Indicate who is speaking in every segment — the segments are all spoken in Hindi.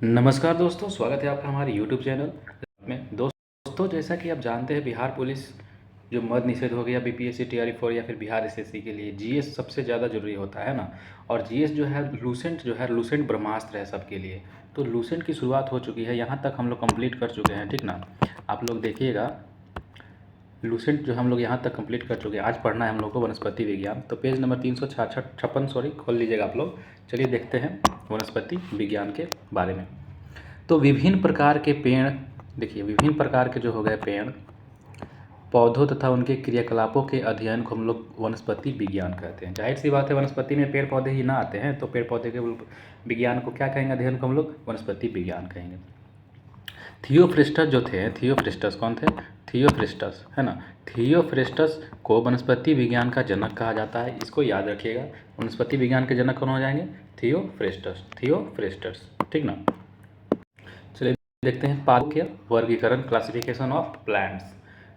Speaker 1: नमस्कार दोस्तों, स्वागत है आपका हमारे YouTube चैनल में। दोस्तों, जैसा कि आप जानते हैं, बिहार पुलिस जो मद्य निषेध हो गया, बीपीएससी टीआरई 4 या फिर बिहार एसएससी के लिए जीएस सबसे ज़्यादा ज़रूरी होता है ना। और जीएस जो है लूसेंट ब्रह्मास्त्र है सबके लिए। तो लूसेंट की शुरुआत हो चुकी है, यहाँ तक हम लोग कंप्लीट कर चुके हैं, ठीक ना। आप लोग देखिएगा, लूसेंट जो हम लोग यहाँ तक कंप्लीट कर चुके हैं। आज पढ़ना है हम लोग को वनस्पति विज्ञान। तो पेज नंबर 356 खोल लीजिएगा आप लोग। चलिए देखते हैं वनस्पति विज्ञान के बारे में। तो विभिन्न प्रकार के पेड़, देखिए विभिन्न प्रकार के जो हो गए पेड़ पौधों तथा उनके क्रियाकलापों के अध्ययन को हम लोग वनस्पति विज्ञान कहते हैं। जाहिर सी बात है, वनस्पति में पेड़ पौधे ही ना आते हैं, तो पेड़ पौधे के विज्ञान को क्या कहेंगे, अध्ययन को हम लोग वनस्पति विज्ञान कहेंगे। थियोफ्रिस्टस जो थे, थियोफ्रिस्टस कौन थे? थियोफ्रिस्टस, है ना। थियोफ्रिस्टस को वनस्पति विज्ञान का जनक कहा जाता है। इसको याद रखिएगा, वनस्पति विज्ञान के जनक कौन हो जाएंगे? थियोफ्रिस्टस, ठीक ना। चलिए देखते हैं पादपों के वर्गीकरण, क्लासिफिकेशन ऑफ प्लांट्स।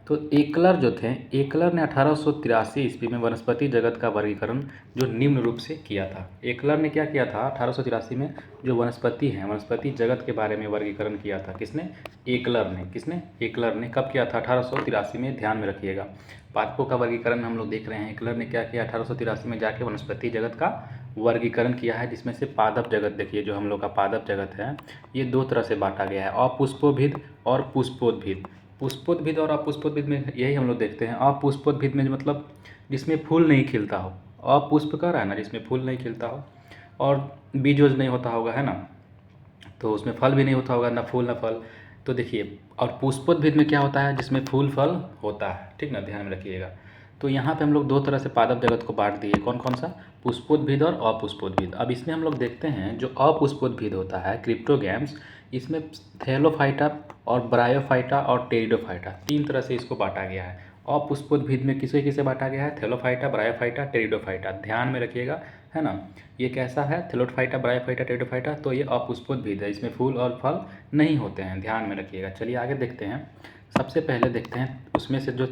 Speaker 1: तो एकलर जो थे, एकलर ने 1883 ईस्वी में वनस्पति जगत का वर्गीकरण जो निम्न रूप से किया था। एकलर ने क्या किया था 1883 में? जो वनस्पति है, वनस्पति जगत के बारे में वर्गीकरण किया था। किसने? एकलर ने। किसने? एकलर ने। कब किया था? 1883 में। ध्यान में रखिएगा, पादपों का वर्गीकरण हम लोग देख रहे हैं। एकलर ने क्या किया? 1883 में जाके वनस्पति जगत का वर्गीकरण किया है, जिसमें से पादप जगत, देखिए जो हम लोग का पादप जगत है, ये दो तरह से बांटा गया है, अपुष्पोद्भिद और पुष्पोद्भिद। पुष्पोद्भिद और अपुष्पोद्भिद में यही हम लोग देखते हैं। अपुष्पोद्भिद में मतलब जिसमें फूल नहीं खिलता हो, अपुष्प का रहा है ना, जिसमें फूल नहीं खिलता हो और बीज वोज नहीं होता होगा, है ना, तो उसमें फल भी नहीं होता होगा, ना फूल ना फल। तो देखिए, और पुष्पोद्भिद में क्या होता है? जिसमें फूल फल होता है, ठीक ना, ध्यान में रखिएगा। तो यहाँ पे हम लोग दो तरह से पादप जगत को बांट दिए, कौन कौन सा? पुष्पोद्भिद और अपुष्पोद्भिद। अब इसमें हम लोग देखते हैं जो अपुष्पोद्भिद होता है, क्रिप्टोगैम्स, इसमें थैलोफाइटा और ब्रायोफाइटा और टेरिडोफाइटा, तीन तरह से इसको बांटा गया है। अपुष्पोद्भिद में किसे किसे बांटा गया है? Thallophyta, bryophyta, pteridophyta. ध्यान में रखिएगा, है ना। ये कैसा है? Thallophyta, bryophyta, pteridophyta. तो ये अपुष्पोद्भिद है, इसमें फूल और फल नहीं होते हैं, ध्यान में रखिएगा। चलिए आगे देखते हैं। सबसे पहले देखते हैं उसमें से जो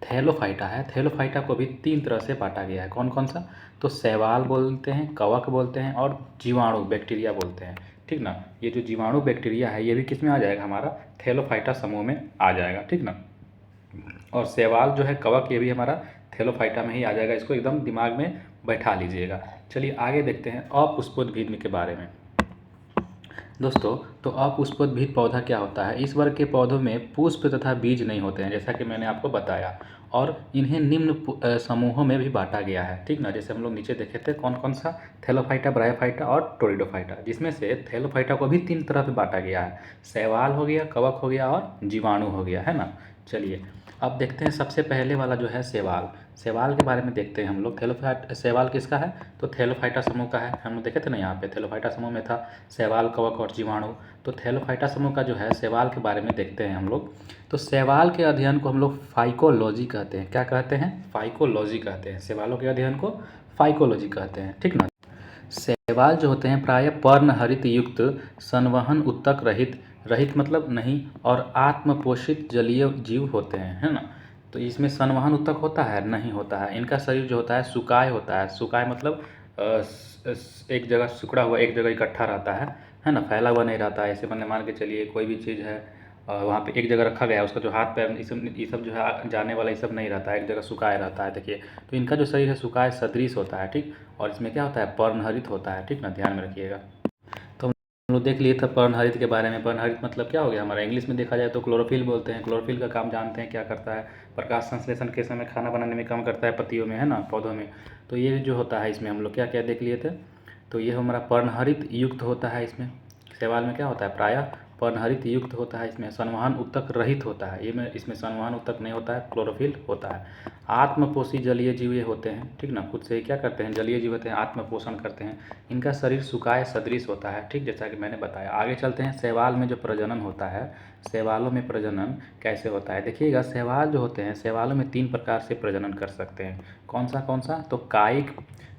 Speaker 1: थैलोफाइटा है, थैलोफाइटा को भी तीन तरह से बांटा गया है। कौन कौन सा? तो शैवाल बोलते हैं, कवक बोलते हैं और जीवाणु बैक्टीरिया बोलते हैं, ठीक ना। ये जो जीवाणु बैक्टीरिया है, ये भी किस में आ जाएगा? हमारा थैलोफाइटा समूह में आ जाएगा, ठीक ना। और शैवाल जो है, कवक, ये भी हमारा थैलोफाइटा में ही आ जाएगा। इसको एकदम दिमाग में बैठा लीजिएगा। चलिए आगे देखते हैं अपुष्पोद्भिद के बारे में। दोस्तों, तो अपुष्पोद्भिद पौधा क्या होता है? इस वर्ग के पौधों में पुष्प तथा बीज नहीं होते हैं, जैसा कि मैंने आपको बताया, और इन्हें निम्न समूहों में भी बांटा गया है, ठीक ना। जैसे हम लोग नीचे देखे थे, कौन कौन सा? थैलोफाइटा, ब्रायोफाइटा और टोरिडोफाइटा, जिसमें से थैलोफाइटा को भी तीन तरह पे बांटा गया है। शैवाल हो गया, कवक हो गया और जीवाणु हो गया, है ना। चलिए अब देखते हैं सबसे पहले वाला जो है शैवाल। शैवाल के बारे में देखते हैं हम लोग। शैवाल किसका है? तो थैलोफाइटा समूह का है। हम लोग देखे थे ना, यहाँ पे थैलोफाइटा समूह में था शैवाल, कवक और जीवाणु। तो थैलोफाइटा समूह का जो है शैवाल के बारे में देखते हैं हम लोग। तो शैवाल के अध्ययन को हम लोग फाइकोलॉजी कहते हैं। क्या कहते हैं? फाइकोलॉजी कहते हैं। शैवालों के अध्ययन को फाइकोलॉजी कहते हैं, ठीक ना। शैवाल जो होते हैं प्रायः पर्णहरित युक्त, संवहन उत्तक रहित, रहित मतलब नहीं, और आत्मपोषित जलीय जीव होते हैं, है ना। तो इसमें संवहन उत्तक होता है? नहीं होता है। इनका शरीर जो होता है सुकाय होता है। सुकाय मतलब एक जगह सिकुड़ा हुआ, एक जगह इकट्ठा रहता है ना, फैला हुआ नहीं रहता है। ऐसे मैंने मान के चलिए कोई भी चीज़ है वहाँ पे एक जगह रखा गया है, उसका जो हाथ पैर ये सब जो है जाने वाला, ये सब नहीं रहता है, एक जगह सुकाय रहता है। देखिए, तो इनका जो शरीर है सुकाय सदृश होता है, ठीक। और इसमें क्या होता है? पर्णहरित होता है, ठीक ना, ध्यान में रखिएगा। तो हम लोग देख लिए थे पर्णहरित के बारे में। पर्णहरित मतलब क्या हो गया हमारा? इंग्लिश में देखा जाए तो क्लोरोफिल बोलते हैं। क्लोरोफिल का काम जानते हैं क्या करता है? प्रकाश संश्लेषण के समय खाना बनाने में काम करता है पत्तियों में, है ना, पौधों में। तो ये जो होता है इसमें हम लोग क्या क्या देख लिए थे। तो ये हमारा पर्णहरित युक्त होता है। इसमें शैवाल में क्या होता है? प्रायः पर्णहरित युक्त होता है। इसमें संवहन उत्तक रहित होता है। ये में इसमें संवहन उत्तक नहीं होता है, क्लोरोफिल होता है। आत्मपोषी जलीय जीव ये होते हैं, ठीक ना। खुद से क्या करते हैं? जलीय जीव होते हैं, आत्मपोषण करते हैं। इनका शरीर सुकाय सदृश होता है, ठीक, जैसा कि मैंने बताया। आगे चलते हैं। शैवाल में जो प्रजनन होता है, शैवालों में प्रजनन कैसे होता है? देखिएगा, शैवाल जो होते हैं, शैवालों में तीन प्रकार से प्रजनन कर सकते हैं। कौन सा कौन सा? तो कायिक,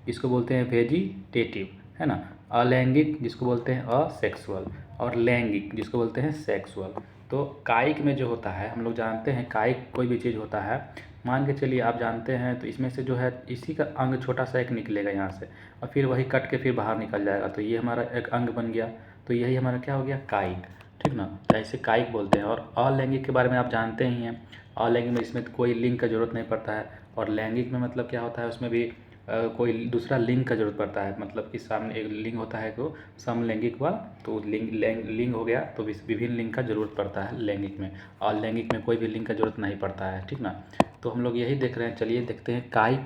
Speaker 1: जिसको बोलते हैं वेजिटेटिव, है ना। अलैंगिक, जिसको बोलते हैं असेक्सुअल, और लैंगिक, जिसको बोलते हैं सेक्सुअल। तो कायिक में जो होता है, हम लोग जानते हैं कायिक कोई भी चीज़ होता है, मान के चलिए आप जानते हैं, तो इसमें से जो है इसी का अंग छोटा सा एक निकलेगा यहाँ से, और फिर वही कट के फिर बाहर निकल जाएगा। तो ये हमारा एक अंग बन गया। तो यही हमारा क्या हो गया, कायिक, ठीक ना, या इसे कायिक बोलते हैं। और अलैंगिक के बारे में आप जानते ही हैं। अलैंगिक में इसमें कोई लिंग का ज़रूरत नहीं पड़ता है, और लैंगिक में मतलब क्या होता है, उसमें भी कोई दूसरा लिंग का ज़रूरत पड़ता है। मतलब कि सामने एक लिंग होता है तो समलैंगिक हुआ, तो लिंग हो गया, तो विभिन्न लिंग का ज़रूरत पड़ता है लैंगिक में। और लैंगिक में कोई भी लिंग का ज़रूरत नहीं पड़ता है, ठीक ना। तो हम लोग यही देख रहे हैं। चलिए देखते हैं, कायिक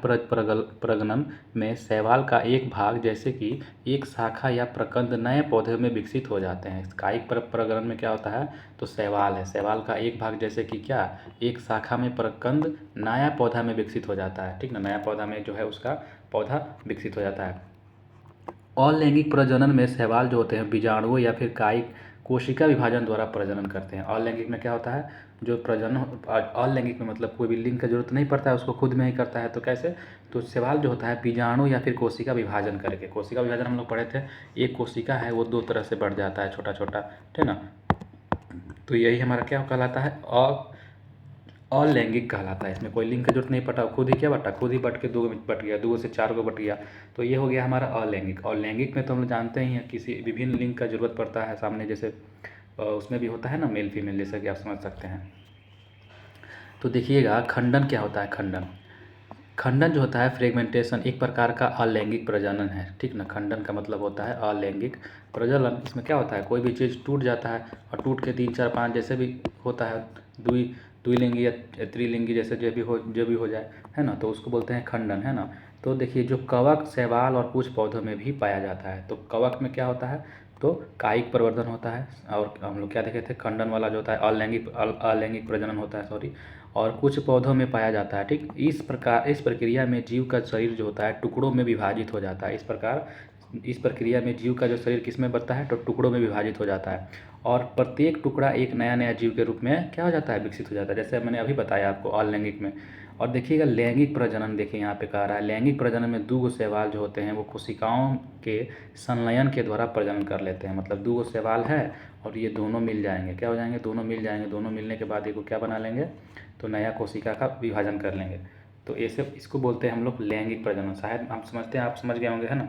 Speaker 1: प्रजनन में शैवाल का एक भाग जैसे कि एक शाखा या प्रकंद नए पौधे में विकसित हो जाते हैं। कायिक प्रजनन में क्या होता है, तो शैवाल है, शैवाल का एक भाग जैसे कि क्या, एक शाखा में प्रकंद नया पौधा में विकसित हो जाता है, ठीक ना, नया पौधा में जो है उसका पौधा विकसित हो जाता है। अलैंगिक प्रजनन में शैवाल जो होते हैं बीजाणुओं या फिर कायिक कोशिका विभाजन द्वारा प्रजनन करते हैं। अलैंगिक में क्या होता है, जो प्रजनन अलैंगिक में मतलब कोई भी लिंग का जरूरत नहीं पड़ता है, उसको खुद में ही करता है। तो कैसे, तो शैवाल जो होता है बीजाणु या फिर कोशिका विभाजन करके, कोशिका विभाजन हम लोग पढ़े थे, एक कोशिका है वो दो तरह से बढ़ जाता है, छोटा छोटा, ठीक ना। तो यही हमारा क्या कहलाता है, अलैंगिक कहलाता है। इसमें कोई लिंग की जरूरत नहीं पड़ा, खुद ही क्या बटा, खुद ही बट के दो में बट गया, दो से चार को बट गया। तो ये हो गया हमारा अलैंगिक। और लैंगिक में तो हम लोग जानते ही हैं, किसी विभिन्न लिंग का जरूरत पड़ता है सामने, जैसे उसमें भी होता है ना मेल फीमेल, जैसा कि आप समझ सकते हैं। तो देखिएगा, खंडन क्या होता है, खंडन, खंडन जो होता है फ्रेगमेंटेशन, एक प्रकार का अलैंगिक प्रजनन है, ठीक ना। खंडन का मतलब होता है अलैंगिक प्रजनन। इसमें क्या होता है, कोई भी चीज़ टूट जाता है, और टूट के 3 4 5 जैसे भी होता है, द्वि द्विलिंगी या त्रिलिंगी जैसे जो भी हो जाए, है ना, तो उसको बोलते हैं खंडन, है ना। तो देखिए, जो कवक, शैवाल और कुछ पौधों में भी पाया जाता है। तो कवक में क्या होता है, तो कायिक प्रवर्धन होता है। और हम लोग क्या देखे थे, खंडन वाला जो होता है अलैंगिक प्रजनन होता है, सॉरी, और कुछ पौधों में पाया जाता है, ठीक। इस प्रक्रिया में जीव का शरीर जो होता है टुकड़ों में विभाजित हो जाता है। इस प्रक्रिया में जीव का जो शरीर किस में बनता है, तो टुकड़ों में विभाजित हो जाता है, और प्रत्येक टुकड़ा एक नया नया जीव के रूप में क्या हो जाता है, विकसित हो जाता है, जैसे मैंने अभी बताया आपको अलैंगिक में। और देखिएगा लैंगिक प्रजनन, देखिए यहाँ पे कह रहा है, लैंगिक प्रजनन में 2 शैवाल जो होते हैं वो कोशिकाओं के संलयन के द्वारा प्रजनन कर लेते हैं। मतलब 2 शैवाल है, और ये दोनों मिल जाएंगे, क्या हो जाएंगे, दोनों मिल जाएंगे, दोनों मिलने के बाद को क्या बना लेंगे, तो नया कोशिका का विभाजन कर लेंगे। तो ऐसे इसको बोलते हैं हम लोग लैंगिक प्रजनन। शायद हम समझते हैं, आप समझ गए होंगे, है ना।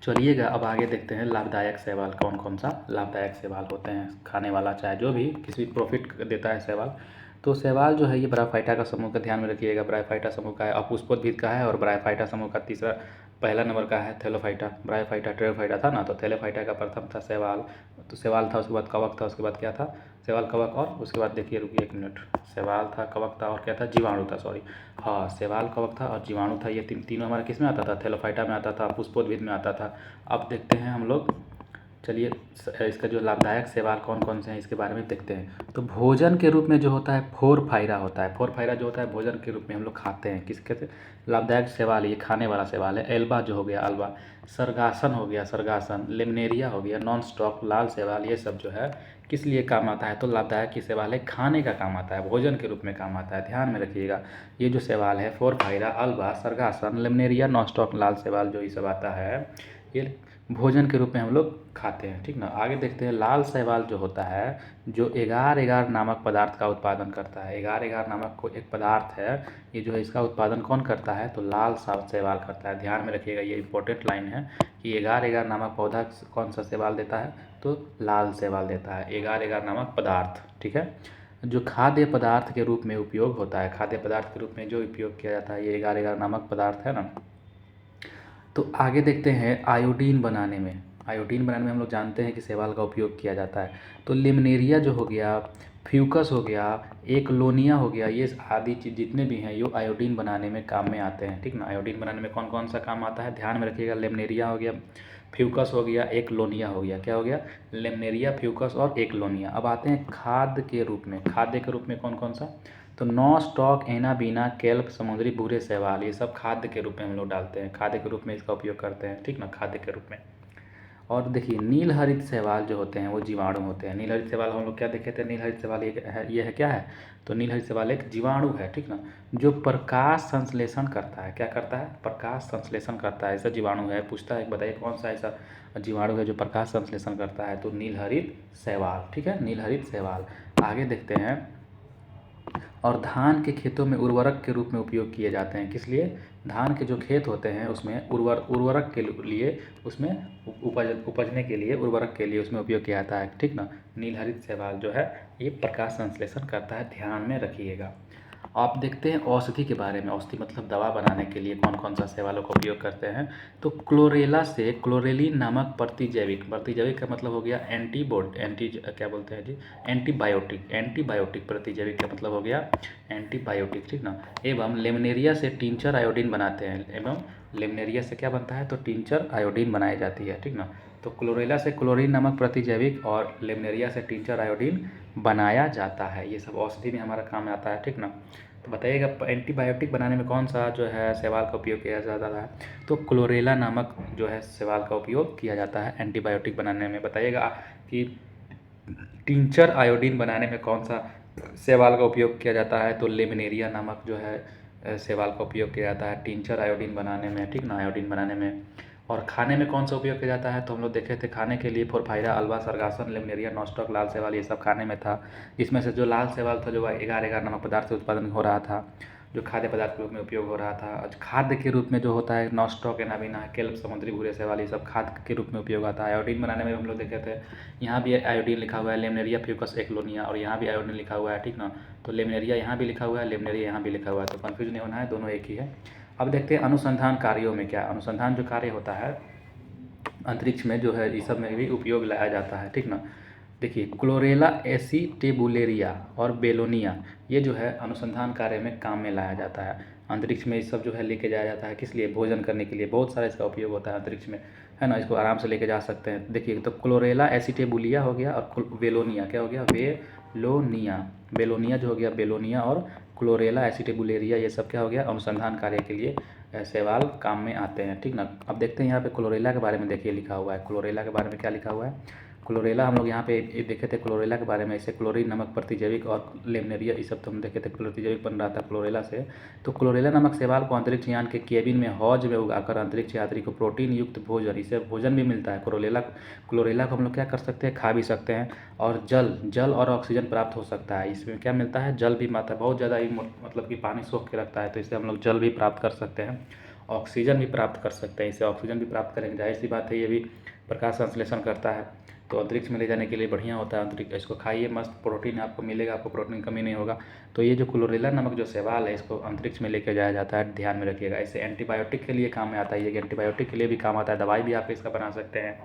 Speaker 1: चलिएगा अब आगे देखते हैं, लाभदायक शैवाल कौन कौन सा लाभदायक शैवाल होते हैं, खाने वाला चाहे जो भी किसी भी प्रॉफिट देता है शैवाल। तो शैवाल जो है ये ब्रायोफाइटा का समूह का ध्यान में रखिएगा, ब्रायोफाइटा समूह का है, अपुष्पोद्भिद का है, और ब्रायोफाइटा समूह का तीसरा पहला नंबर का है थैलोफाइटा। ब्रायोफाइटा टेरोफाइटा था ना, तो थैलोफाइटा का प्रथम था शैवाल, तो शैवाल था, उसके बाद कवक था, उसके बाद क्या था, शैवाल कवक, और उसके बाद देखिए, रुकिए 1 मिनट, शैवाल था, कवक था, और क्या था, जीवाणु था, सॉरी, हाँ, शैवाल कवक था और जीवाणु था। ये तीनों हमारे किस में आता था, थैलोफाइटा में आता था, पुष्पोद्भिद में आता था। अब देखते हैं हम लोग, चलिए इसका जो लाभदायक शैवाल कौन कौन से हैं इसके बारे में देखते हैं। तो भोजन के रूप में जो होता है फोरफाइरा होता है, फोरफाइरा जो होता है भोजन के रूप में हम लोग खाते हैं, किसके से, लाभदायक शैवाल, ये खाने वाला शैवाल है। एल्बा जो हो गया, अल्बा, सरगासन हो गया, सरगासन, लेमनेरिया हो गया, नॉन स्टॉक, लाल शैवाल, ये सब जो है किस लिए काम आता है, तो लाभदायक की शैवाल है, खाने का काम आता है, भोजन के रूप में काम आता है। ध्यान में रखिएगा, ये जो शैवाल है फोरफाइरा, अल्बा, सरगासन, लेमनेरिया, नॉन स्टॉक, लाल शैवाल, जो ये सब आता है, ये भोजन के रूप में हम लोग खाते हैं, ठीक ना। आगे देखते हैं, लाल शैवाल जो होता है, जो एगार एगार नामक पदार्थ का उत्पादन करता है। एगार एगार नामक कोई एक पदार्थ है, ये जो है इसका उत्पादन कौन करता है, तो लाल शैवाल करता है। ध्यान में रखिएगा, ये इंपॉर्टेंट लाइन है कि एगार एगार नामक पौधा कौन सा शैवाल देता है, तो लाल शैवाल देता है, एगार एगार नामक पदार्थ, ठीक है। जो खाद्य पदार्थ के रूप में उपयोग होता है, खाद्य पदार्थ के रूप में जो उपयोग किया जाता है, ये एगार एगार नामक पदार्थ है ना। तो आगे देखते हैं, आयोडीन बनाने में, आयोडीन बनाने में हम लोग जानते हैं कि शैवाल का उपयोग किया जाता है। तो लिमनेरिया जो हो गया, फ्यूकस हो गया, एक लोनिया हो गया, ये आदि चीज़ जितने भी हैं ये आयोडीन बनाने में काम में आते हैं, ठीक ना। आयोडीन बनाने में कौन कौन सा काम आता है, ध्यान में रखिएगा, लेमनेरिया हो गया, फ्यूकस हो गया, एक लोनिया हो गया, क्या हो गया, लेमनेरिया, फ्यूकस और एक लोनिया। अब आते हैं खाद्य के रूप में, खाद्य के रूप में कौन कौन सा, तो नौ स्टॉक, एनाबीना, केल्प, समुद्री भूरे शैवाल, ये सब खाद्य के रूप में हम लोग डालते हैं, खाद्य के रूप में इसका उपयोग करते हैं, ठीक ना, खाद्य के रूप में। और देखिए, नील हरित शैवाल जो होते हैं वो जीवाणु होते हैं। नील हरित शैवाल हम लोग क्या देखे थे, नील हरित शैवाल ये है क्या है, तो नील हरित शैवाल एक जीवाणु है, ठीक ना, जो प्रकाश संश्लेषण करता है। क्या करता है, प्रकाश संश्लेषण करता है, ऐसा जीवाणु है। पूछता है, बताइए कौन सा ऐसा जीवाणु है जो प्रकाश संश्लेषण करता है, तो नील हरित शैवाल, ठीक है, नील हरित शैवाल। आगे देखते हैं, और धान के खेतों में उर्वरक के रूप में उपयोग किए जाते हैं, किस लिए, धान के जो खेत होते हैं उसमें उर्वरक के लिए उसमें उपजने के लिए उर्वरक के लिए उसमें उपयोग किया जाता है, ठीक ना। नीलहरित शैवाल जो है ये प्रकाश संश्लेषण करता है, ध्यान में रखिएगा। आप देखते हैं औषधि के बारे में। औषधि मतलब दवा बनाने के लिए कौन कौन सा शैवालों का उपयोग करते हैं। तो क्लोरेला से क्लोरेलिन नामक प्रतिजैविक का मतलब हो गया क्या बोलते हैं जी, एंटीबायोटिक प्रतिजैविक का मतलब हो गया एंटीबायोटिक, ठीक ना। एवं लेमनेरिया से टिंचर आयोडीन बनाते हैं, एवं लेमनेरिया से क्या बनता है, तो टिंचर आयोडीन बनाई जाती है, ठीक ना। तो क्लोरेला से क्लोरीन नामक प्रतिजैविक और लेमनेरिया से टिंचर आयोडीन बनाया जाता है। ये सब औषधि में हमारा काम आता है, ठीक ना। तो बताइएगा एंटीबायोटिक बनाने में कौन सा जो है शैवाल का उपयोग किया जाता है। तो क्लोरेला नामक जो है शैवाल का उपयोग किया जाता है एंटीबायोटिक बनाने में। बताइएगा कि टिंचर आयोडीन बनाने में कौन सा शैवाल का उपयोग किया जाता है। तो लेमिनेरिया नामक जो है शैवाल का उपयोग किया जाता है टिंचर आयोडीन बनाने में, ठीक ना, आयोडीन बनाने में। और खाने में कौन सा उपयोग किया जाता है, तो हम लोग देखे थे खाने के लिए फोरफाइरा, अल्वा, सरगासन, लेमनेरिया, नॉस्टॉक, लाल शैवाल, ये सब खाने में था। इसमें से जो लाल शैवाल था जो एगार नमक पदार्थ से उत्पादन हो रहा था, जो खाद्य पदार्थ के रूप में उपयोग हो रहा था। खाद्य के रूप में जो होता है नॉस्टॉक, एनाबिना, केल्प, समुद्री भूरे शैवाल, ये सब खाद्य के रूप में उपयोग आता है। आयोडीन बनाने में हम लोग देखे थे, यहाँ भी आयोडीन लिखा हुआ है, लेमनेरिया फ्यूकस एक्लोनिया, और यहाँ भी आयोडीन लिखा हुआ है, ठीक ना। तो लेमनेरिया यहाँ भी लिखा हुआ है, लेमनेरिया यहाँ भी लिखा हुआ है, तो कन्फ्यूज नहीं होना है, दोनों एक ही है। अब देखते हैं अनुसंधान कार्यों में क्या। अनुसंधान जो कार्य होता है अंतरिक्ष में जो है, इस सब में भी उपयोग लाया जाता है, ठीक ना। देखिए क्लोरेला एसिटेबुलेरिया और बेलोनिया, ये जो है अनुसंधान कार्य में काम में लाया जाता है। अंतरिक्ष में ये सब जो है लेके जाया जाता है, किस लिए, भोजन करने के लिए। बहुत सारा इसका उपयोग होता है अंतरिक्ष में, है ना। इसको आराम से लेके जा सकते हैं। देखिए तो क्लोरेला एसिटेबुलिया हो गया और बेलोनिया क्या हो गया, बेलोनिया जो हो गया बेलोनिया, और क्लोरेला एसिटेबुलेरिया, ये सब क्या हो गया, अनुसंधान कार्य के लिए शैवाल काम में आते हैं, ठीक ना। अब देखते हैं यहाँ पे क्लोरेला के बारे में, देखिए लिखा हुआ है क्लोरेला के बारे में क्या लिखा हुआ है। क्लोरेला हम लोग यहाँ पे देखे थे क्लोरेला के बारे में, इसे क्लोरीन नमक प्रतिजैविक और लेमनेरिया, ये सब तो हम देखे थे प्रतिजैविक बन रहा था क्लोरेला से। तो क्लोरेला नमक शैवाल को अंतरिक्ष यान के केबिन में हौज में उगाकर अंतरिक्ष यात्री को प्रोटीन युक्त भोजन, इसे भोजन भी मिलता है। क्लोरेला को हम लोग क्या कर सकते हैं, खा भी सकते हैं। और जल और ऑक्सीजन प्राप्त हो सकता है। इसमें क्या मिलता है, जल भी मात्रा बहुत ज़्यादा ही, मतलब कि पानी सोख के रखता है, तो इससे हम लोग जल भी प्राप्त कर सकते हैं, ऑक्सीजन भी प्राप्त कर सकते हैं। इससे ऑक्सीजन भी प्राप्त करेंगे, जाहिर सी बात है ये भी प्रकाश संश्लेषण करता है, तो अंतरिक्ष में ले जाने के लिए बढ़िया होता है अंतरिक्ष। इसको खाइए, मस्त प्रोटीन आपको मिलेगा, आपको प्रोटीन की कमी नहीं होगा। तो ये जो क्लोरेला नमक जो शैवाल है, इसको अंतरिक्ष में लेकर जाया जाता है, ध्यान में रखिएगा। इसे एंटीबायोटिक के लिए काम में आता है, ये एंटीबायोटिक के लिए भी काम आता है, दवाई भी आप इसका बना सकते हैं।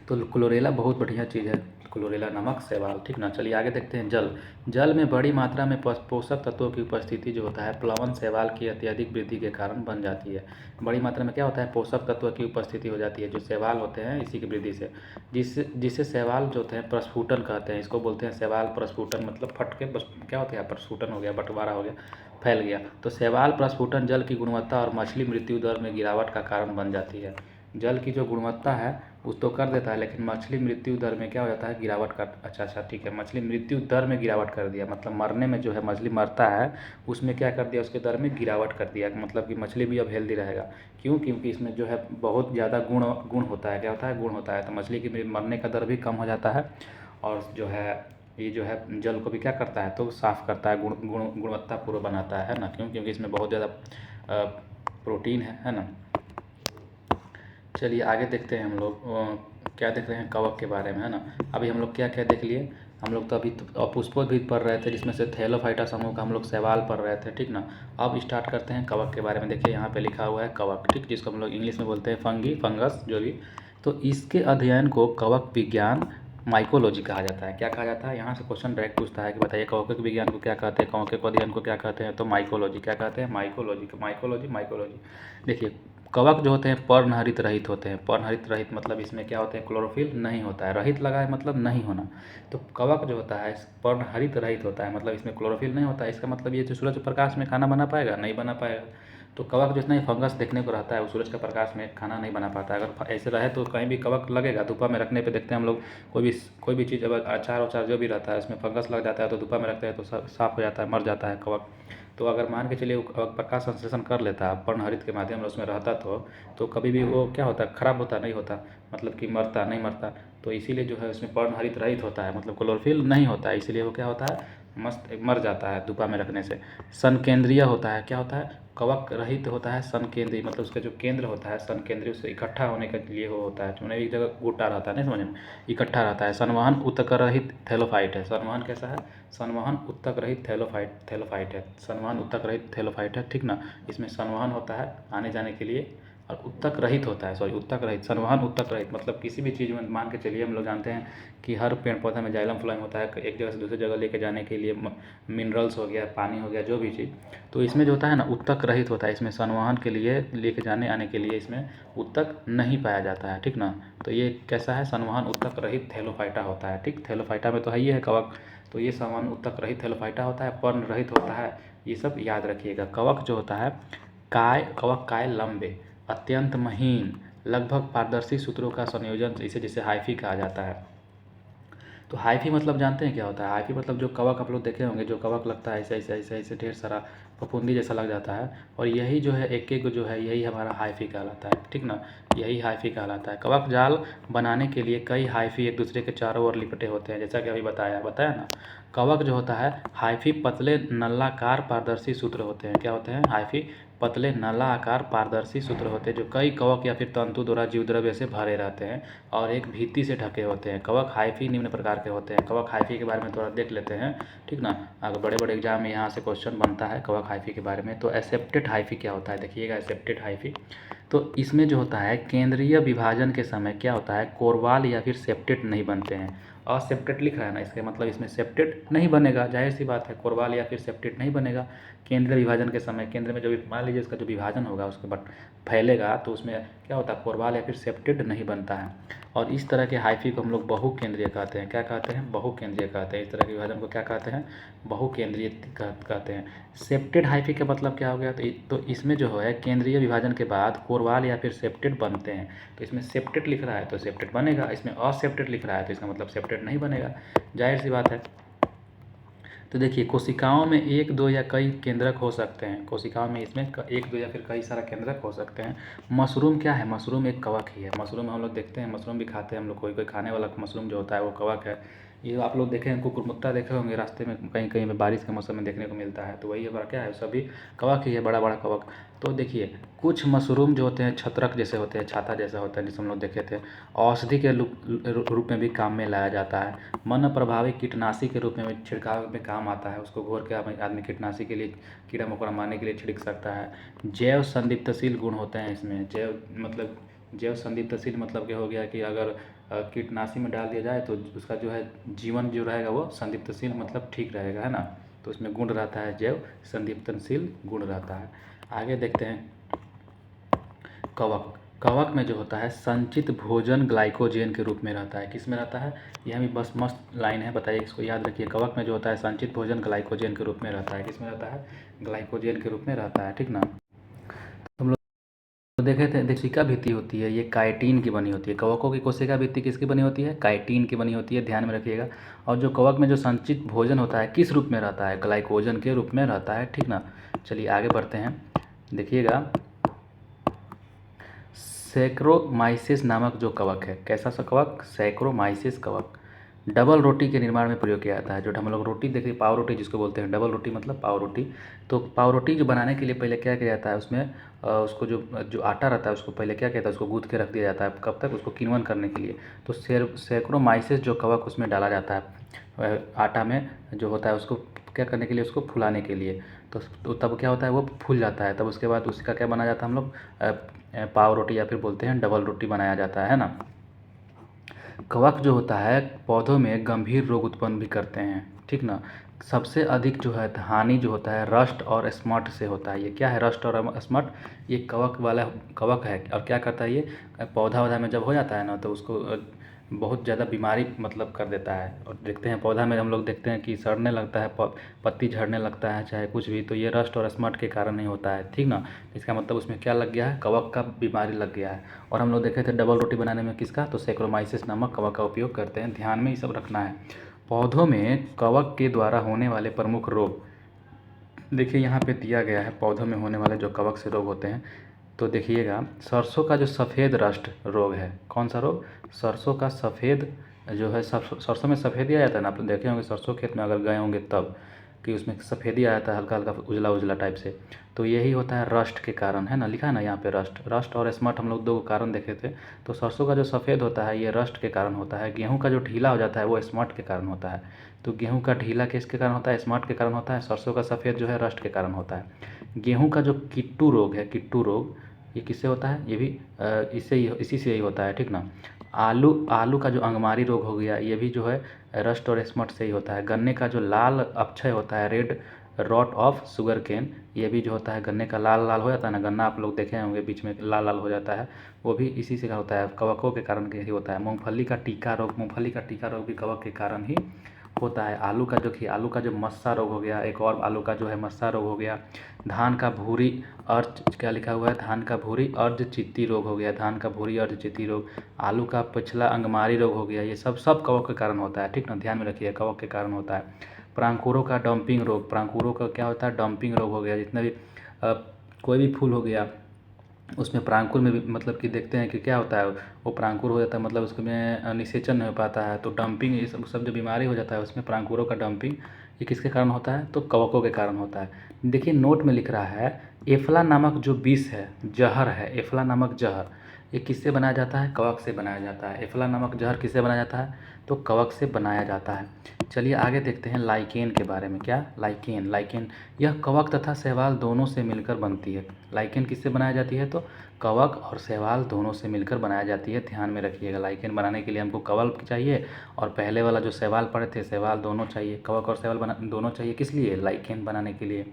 Speaker 1: तो क्लोरेला बहुत बढ़िया चीज़ है, क्लोरेला नमक शैवाल, ठीक ना। चलिए आगे देखते हैं। जल में बड़ी मात्रा में पोषक तत्वों की उपस्थिति जो होता है प्लवन शैवाल की अत्यधिक वृद्धि के कारण बन जाती है। बड़ी मात्रा में क्या होता है, पोषक तत्व की उपस्थिति हो जाती है जो शैवाल होते हैं, इसी की वृद्धि से, जिससे शैवाल जो होते हैं प्रस्फुटन कहते हैं, इसको बोलते हैं शैवाल प्रस्फुटन, मतलब फट के बस क्या होता है, प्रस्फुटन हो गया, बंटवारा हो गया, फैल गया। तो शैवाल प्रस्फुटन जल की गुणवत्ता और मछली मृत्यु दर में गिरावट का कारण बन जाती है। जल की जो गुणवत्ता है उस तो कर देता है, लेकिन मछली मृत्यु दर में क्या हो जाता है, गिरावट कर, अच्छा ठीक है, मछली मृत्यु दर में गिरावट कर दिया, मतलब मरने में जो है मछली मरता है उसमें क्या कर दिया, उसके दर में गिरावट कर दिया, मतलब कि मछली भी अब हेल्दी रहेगा। क्यों, क्योंकि इसमें जो है बहुत ज़्यादा गुण होता है, क्या होता है, गुण होता है, तो मछली की मरने का दर भी कम हो जाता है। और जो है ये जो है जल को भी क्या करता है, तो साफ़ करता है, गुणवत्ता पूर्व बनाता है ना। क्यों, क्योंकि इसमें बहुत ज़्यादा प्रोटीन है ना। चलिए आगे देखते हैं हम लोग क्या देख रहे हैं, कवक के बारे में, है ना। अभी हम लोग क्या क्या देख लिए, हम लोग तो अभी पुष्पोद्भिद पढ़ रहे थे, जिसमें से थैलोफाइटा समूह का हम लोग शैवाल पढ़ रहे थे, ठीक ना। अब स्टार्ट करते हैं कवक के बारे में। देखिए यहाँ पे लिखा हुआ है कवक, ठीक, जिसको हम लोग इंग्लिश में बोलते हैं फंगस जो भी। तो इसके अध्ययन को कवक विज्ञान माइकोलॉजी कहा जाता है। क्या कहा जाता है, यहाँ से क्वेश्चन डायरेक्ट पूछता है कि बताइए कवक विज्ञान को क्या कहते हैं, कवक को अध्ययन को क्या कहते हैं, तो माइकोलॉजी। क्या कहते हैं, माइकोलॉजी। देखिए कवक जो होते हैं पर्णहरित रहित होते हैं। पर्णहरित रहित मतलब इसमें क्या होते हैं, क्लोरोफिल नहीं होता है, रहित लगा है मतलब नहीं होना। तो कवक जो होता है पर्णहरित रहित होता है, मतलब इसमें क्लोरोफिल नहीं होता है। इसका मतलब ये जो सूरज प्रकाश में खाना बना पाएगा, नहीं बना पाएगा। तो कवक जितना ही फंगस देखने को रहता है वो सूरज के प्रकाश में खाना नहीं बना पाता है। अगर ऐसे रहे तो कहीं भी कवक लगेगा, धूपा में रखने पे देखते हैं हम लोग, कोई भी चीज़, अगर अचार जो भी रहता है उसमें फंगस लग जाता है तो धूपा में रखते हैं तो साफ़ हो जाता है, मर जाता है कवक। तो अगर मान के चलिए वो प्रकाश संश्लेषण कर लेता है पर्णहरित के माध्यम से उसमें रहता तो कभी भी वो क्या होता, खराब होता नहीं होता, मतलब कि मरता नहीं मरता। तो इसीलिए जो है उसमें पर्णहरित रहित होता है, मतलब क्लोरोफिल नहीं होता है, इसीलिए वो क्या होता है, मस्त मर जाता है धूपा में रखने से। संकेंद्रीय होता है, क्या होता है, कवक रहित होता है, संकेंद्रीय मतलब उसका जो केंद्र होता है संकेंद्रीय, उससे इकट्ठा होने के लिए वो होता है, मतलब एक जगह गोटा रहता है, नहीं समझ में, इकट्ठा रहता है। संवहन ऊतक रहित थैलोफाइट है। संवहन कैसा है, संवहन ऊतक रहित थैलोफाइट है, संवहन ऊतक रहित थैलोफाइट है, ठीक ना। इसमें संवहन होता है आने जाने के लिए, और उत्तक रहित होता है, सॉरी उत्तक रहित, संवहन उत्तक रहित मतलब किसी भी चीज़ में मान के चलिए, हम लोग जानते हैं कि हर पेड़ पौधा में जाइलम फ्लोएम होता है, एक जगह से दूसरी जगह लेके जाने के लिए, मिनरल्स हो गया, पानी हो गया, जो भी चीज़, तो इसमें जो होता है ना उत्तक रहित होता है, इसमें संवहन के लिए लेके जाने आने के लिए इसमें उत्तक नहीं पाया जाता है, ठीक ना। तो ये कैसा है, संवहन उत्तक रहित थैलोफाइटा होता है, ठीक। थैलोफाइटा में तो है ही है कवक, तो ये संवहन उत्तक रहित थैलोफाइटा होता है, पर्ण रहित होता है, ये सब याद रखिएगा। कवक जो होता है, कवक काय लंबे, अत्यंत महीन, लगभग पारदर्शी सूत्रों का संयोजन, इसे जिसे हाइफी कहा जाता है। तो हाइफी मतलब जानते हैं क्या होता है, हाइफी मतलब जो कवक आप लोग देखे होंगे, जो कवक लगता है ऐसे ऐसे ऐसे ऐसे ढेर सारा फफूंदी जैसा लग जाता है, और यही जो है एक एक जो है यही हमारा हाइफी कहलाता है, ठीक ना। यही हाइफी कहलाता है। कवक जाल बनाने के लिए कई हाइफी एक दूसरे के चारों ओर लिपटे होते हैं, जैसा कि अभी बताया ना। कवक जो होता है हाइफी पतले नलाकार पारदर्शी सूत्र होते हैं, क्या होते हैं, हाइफी पतले नला आकार पारदर्शी सूत्र होते हैं, जो कई कवक या फिर तंतु द्वारा जीवद्रव्य से भरे रहते हैं और एक भित्ति से ढके होते हैं। कवक हाइफी निम्न प्रकार के होते हैं। कवक हाइफी के बारे में थोड़ा देख लेते हैं, ठीक ना। अगर बड़े बड़े एग्जाम में यहाँ से क्वेश्चन बनता है कवक हाइफी के बारे में। तो एसेप्टेड हाइफी क्या होता है, देखिएगा एसेप्टेड हाइफी। तो इसमें जो होता है केंद्रीय विभाजन के समय क्या होता है, कोरवाल या फिर सेप्टेट नहीं बनते हैं। असेप्टेट लिख रहा है ना, इसका मतलब इसमें सेप्टेट नहीं बनेगा, जाहिर सी बात है, कोरवाल या फिर सेप्टेट नहीं बनेगा। केंद्र विभाजन के समय, केंद्र में जो भी मान लीजिए इसका जो विभाजन होगा उसके बाद फैलेगा, तो उसमें क्या होता है, कोरवाल या फिर सेप्टेड नहीं बनता है। और इस तरह के हाइफी को हम लोग बहुकेंद्रीय कहते हैं। क्या कहते हैं, बहुकेंद्रीय कहते हैं। इस तरह के विभाजन को क्या कहते हैं, बहुकेंद्रीय कहते हैं। सेप्टेड हाइफी का मतलब क्या हो गया, तो इसमें जो है केंद्रीय विभाजन के बाद कोरवाल या फिर सेप्टेड बनते हैं। तो इसमें सेप्टेड लिख रहा है तो सेप्टेड बनेगा, इसमें असेप्टेड लिख रहा है तो इसका मतलब सेप्टेड नहीं बनेगा, जाहिर सी बात है। तो देखिए कोशिकाओं में एक दो या कई केंद्रक हो सकते हैं, कोशिकाओं में इसमें एक दो या फिर कई सारा केंद्रक हो सकते हैं। मशरूम क्या है, मशरूम एक कवक ही है। मशरूम हम लोग देखते हैं, मशरूम भी खाते हैं हम लोग, कोई कोई खाने वाला मशरूम जो होता है वो कवक है। ये आप लोग देखे हैं, कुकुरमुत्ता देखे होंगे रास्ते में, कहीं कहीं में बारिश के मौसम में देखने को मिलता है, तो वही हमारा क्या है, सभी कवक ही है, बड़ा बड़ा कवक। तो देखिए कुछ मशरूम जो होते हैं छत्रक जैसे होते हैं, छाता जैसा होता है, जिसे हम लोग देखे थे। औषधि के रूप में भी काम में लाया जाता है। मन प्रभावी कीटनाशी के रूप में छिड़काव में काम आता है, उसको घोर के आदमी कीटनाशी के लिए, कीड़ा मकोड़ा मारने के लिए छिड़क सकता है। जैव संदीप्तशील गुण होते हैं इसमें। जैव संदीप्तशील मतलब क्या हो गया कि अगर कीटनाशी में डाल दिया जाए तो उसका जो है जीवन जो रहेगा वो संदीप्तशील मतलब ठीक रहेगा, है ना। तो इसमें गुण रहता है, जैव संदीप्तशील गुण रहता है। आगे देखते हैं कवक। कवक में जो होता है संचित भोजन ग्लाइकोजेन के रूप में रहता है। किस में रहता है, यह भी बस मस्त लाइन है, बताइए, इसको याद रखिए। कवक में जो होता है संचित भोजन ग्लाइकोजेन के रूप में रहता है। किस में रहता है, ग्लाइकोजेन के रूप में रहता है, ठीक ना। हम लोग तो देखे थे कोशिका भित्ति होती है, ये काइटिन की बनी होती है। कवकों की कोशिका भित्ति किसकी बनी होती है, काइटिन की बनी होती है, ध्यान में रखिएगा। और जो कवक में जो संचित भोजन होता है किस रूप में रहता है, ग्लाइकोजन के रूप में रहता है, ठीक ना। चलिए आगे बढ़ते हैं, देखिएगा सैक्रोमाइसिस नामक जो कवक है, कैसा सा कवक, सैक्रोमाइसिस कवक, डबल रोटी के निर्माण में प्रयोग किया जाता है। जो हम लोग रोटी देखिए, पाव रोटी जिसको बोलते हैं, डबल रोटी मतलब पाव रोटी। तो पाव रोटी जो बनाने के लिए पहले क्या किया जाता है, उसमें उसको जो जो आटा रहता है उसको पहले क्या कहता है, उसको गूँथ के रख दिया जाता है, कब तक, उसको किण्वन करने के लिए। तो सैक्रोमाइसिस जो कवक उसमें डाला जाता है आटा में जो होता है, उसको क्या करने के लिए, उसको फुलाने के लिए। तो तब क्या होता है, वो फूल जाता है। तब उसके बाद उसका क्या बना जाता है, हम लोग पाव रोटी या फिर बोलते हैं डबल रोटी बनाया जाता है ना। कवक जो होता है पौधों में गंभीर रोग उत्पन्न भी करते हैं, ठीक ना। सबसे अधिक जो है हानि जो होता है रस्ट और स्मट से होता है। ये क्या है, रस्ट और स्मट, ये कवक वाला कवक है। और क्या करता है ये, पौधा वौधा में जब हो जाता है ना तो उसको बहुत ज़्यादा बीमारी मतलब कर देता है। और देखते हैं पौधा में हम लोग देखते हैं कि सड़ने लगता है, पत्ती झड़ने लगता है, चाहे कुछ भी, तो ये रस्ट और स्मट के कारण नहीं होता है, ठीक ना। इसका मतलब उसमें क्या लग गया है, कवक का बीमारी लग गया है। और हम लोग देखे थे डबल रोटी बनाने में किसका, तो सैक्रोमाइसिस नामक कवक का उपयोग करते हैं, ध्यान में ये सब रखना है। पौधों में कवक के द्वारा होने वाले प्रमुख रोग देखिए यहाँ पे दिया गया है। पौधों में होने वाले जो कवक से रोग होते हैं, तो देखिएगा, सरसों का जो सफ़ेद रस्ट रोग है, कौन सा रोग? सरसों का सफ़ेद जो है, सरसों में सफ़ेदी आ जाता है ना, आप लोग देखे होंगे सरसों खेत में अगर गए होंगे तब, कि उसमें सफ़ेदी आ जाता है हल्का हल्का उजला उजला टाइप से। तो यही होता है रस्ट के कारण, है ना, लिखा है ना यहाँ पे रस्ट। रस्ट और स्मट हम लोग दो कारण देखे थे। तो सरसों का जो सफ़ेद होता है ये रस्ट के कारण होता है। गेहूँ का जो ढीला हो जाता है वो स्मट के कारण होता है। तो गेहूँ का ढीला किसके कारण होता है? स्मट के कारण होता है। सरसों का सफ़ेद जो है रस्ट के कारण होता है। गेहूँ का जो किट्टू रोग है, किट्टू रोग, ये किससे होता है? ये भी इसी से ही होता है, ठीक ना। आलू आलू का जो अंगमारी रोग हो गया, ये भी जो है रस्ट और स्मट से ही होता है। गन्ने का जो लाल अपक्षय होता है, red rot of sugar cane, ये भी जो होता है गन्ने का लाल लाल हो जाता है ना, गन्ना आप लोग देखे होंगे बीच में लाल लाल हो जाता है, वो भी इसी से होता है, कवकों के कारण ही होता है। मूंगफली का टीका रोग भी कवक के कारण ही होता है। आलू का जो मस्सा रोग हो गया, एक और आलू का जो है मस्सा रोग हो गया। धान का भूरी अर्ध, क्या लिखा हुआ है? धान का भूरी अर्ध चित्ती रोग हो गया, धान का भूरी अर्ध चित्ती रोग। आलू का पिछला अंगमारी रोग हो गया। ये सब कवक के कारण होता है, ठीक ना, ध्यान में रखिए, कवक के कारण होता है। परांकुरों का डंपिंग रोग, परांकुरों का क्या होता है? डंपिंग रोग हो गया। जितना भी कोई भी फूल हो गया उसमें परांकुर में भी मतलब कि देखते हैं कि क्या होता है, वो परांकुर हो जाता है, मतलब उसमें निषेचन नहीं हो पाता है, तो डंपिंग, ये सब जो बीमारी हो जाता है उसमें परांकुरों का डंपिंग, ये किसके कारण होता है? तो कवकों के कारण होता है। देखिए नोट में लिख रहा है, एफला नामक जो विष है, जहर है, एफला नामक जहर, ये किससे बनाया जाता है? कवक से बनाया जाता है। एफला नामक जहर किससे बनाया जाता है? तो कवक से बनाया जाता है। चलिए आगे देखते हैं लाइकेन के बारे में। क्या? लाइकेन यह कवक तथा शैवाल दोनों से मिलकर बनती है। लाइकेन किससे बनाई जाती है? तो कवक और शैवाल दोनों से मिलकर बनाई जाती है। ध्यान में रखिएगा, लाइकेन बनाने के लिए हमको कवक चाहिए, और पहले वाला जो शैवाल पढ़े थे, शैवाल दोनों चाहिए, कवक और शैवाल दोनों चाहिए। किस लिए? लाइकेन बनाने के लिए।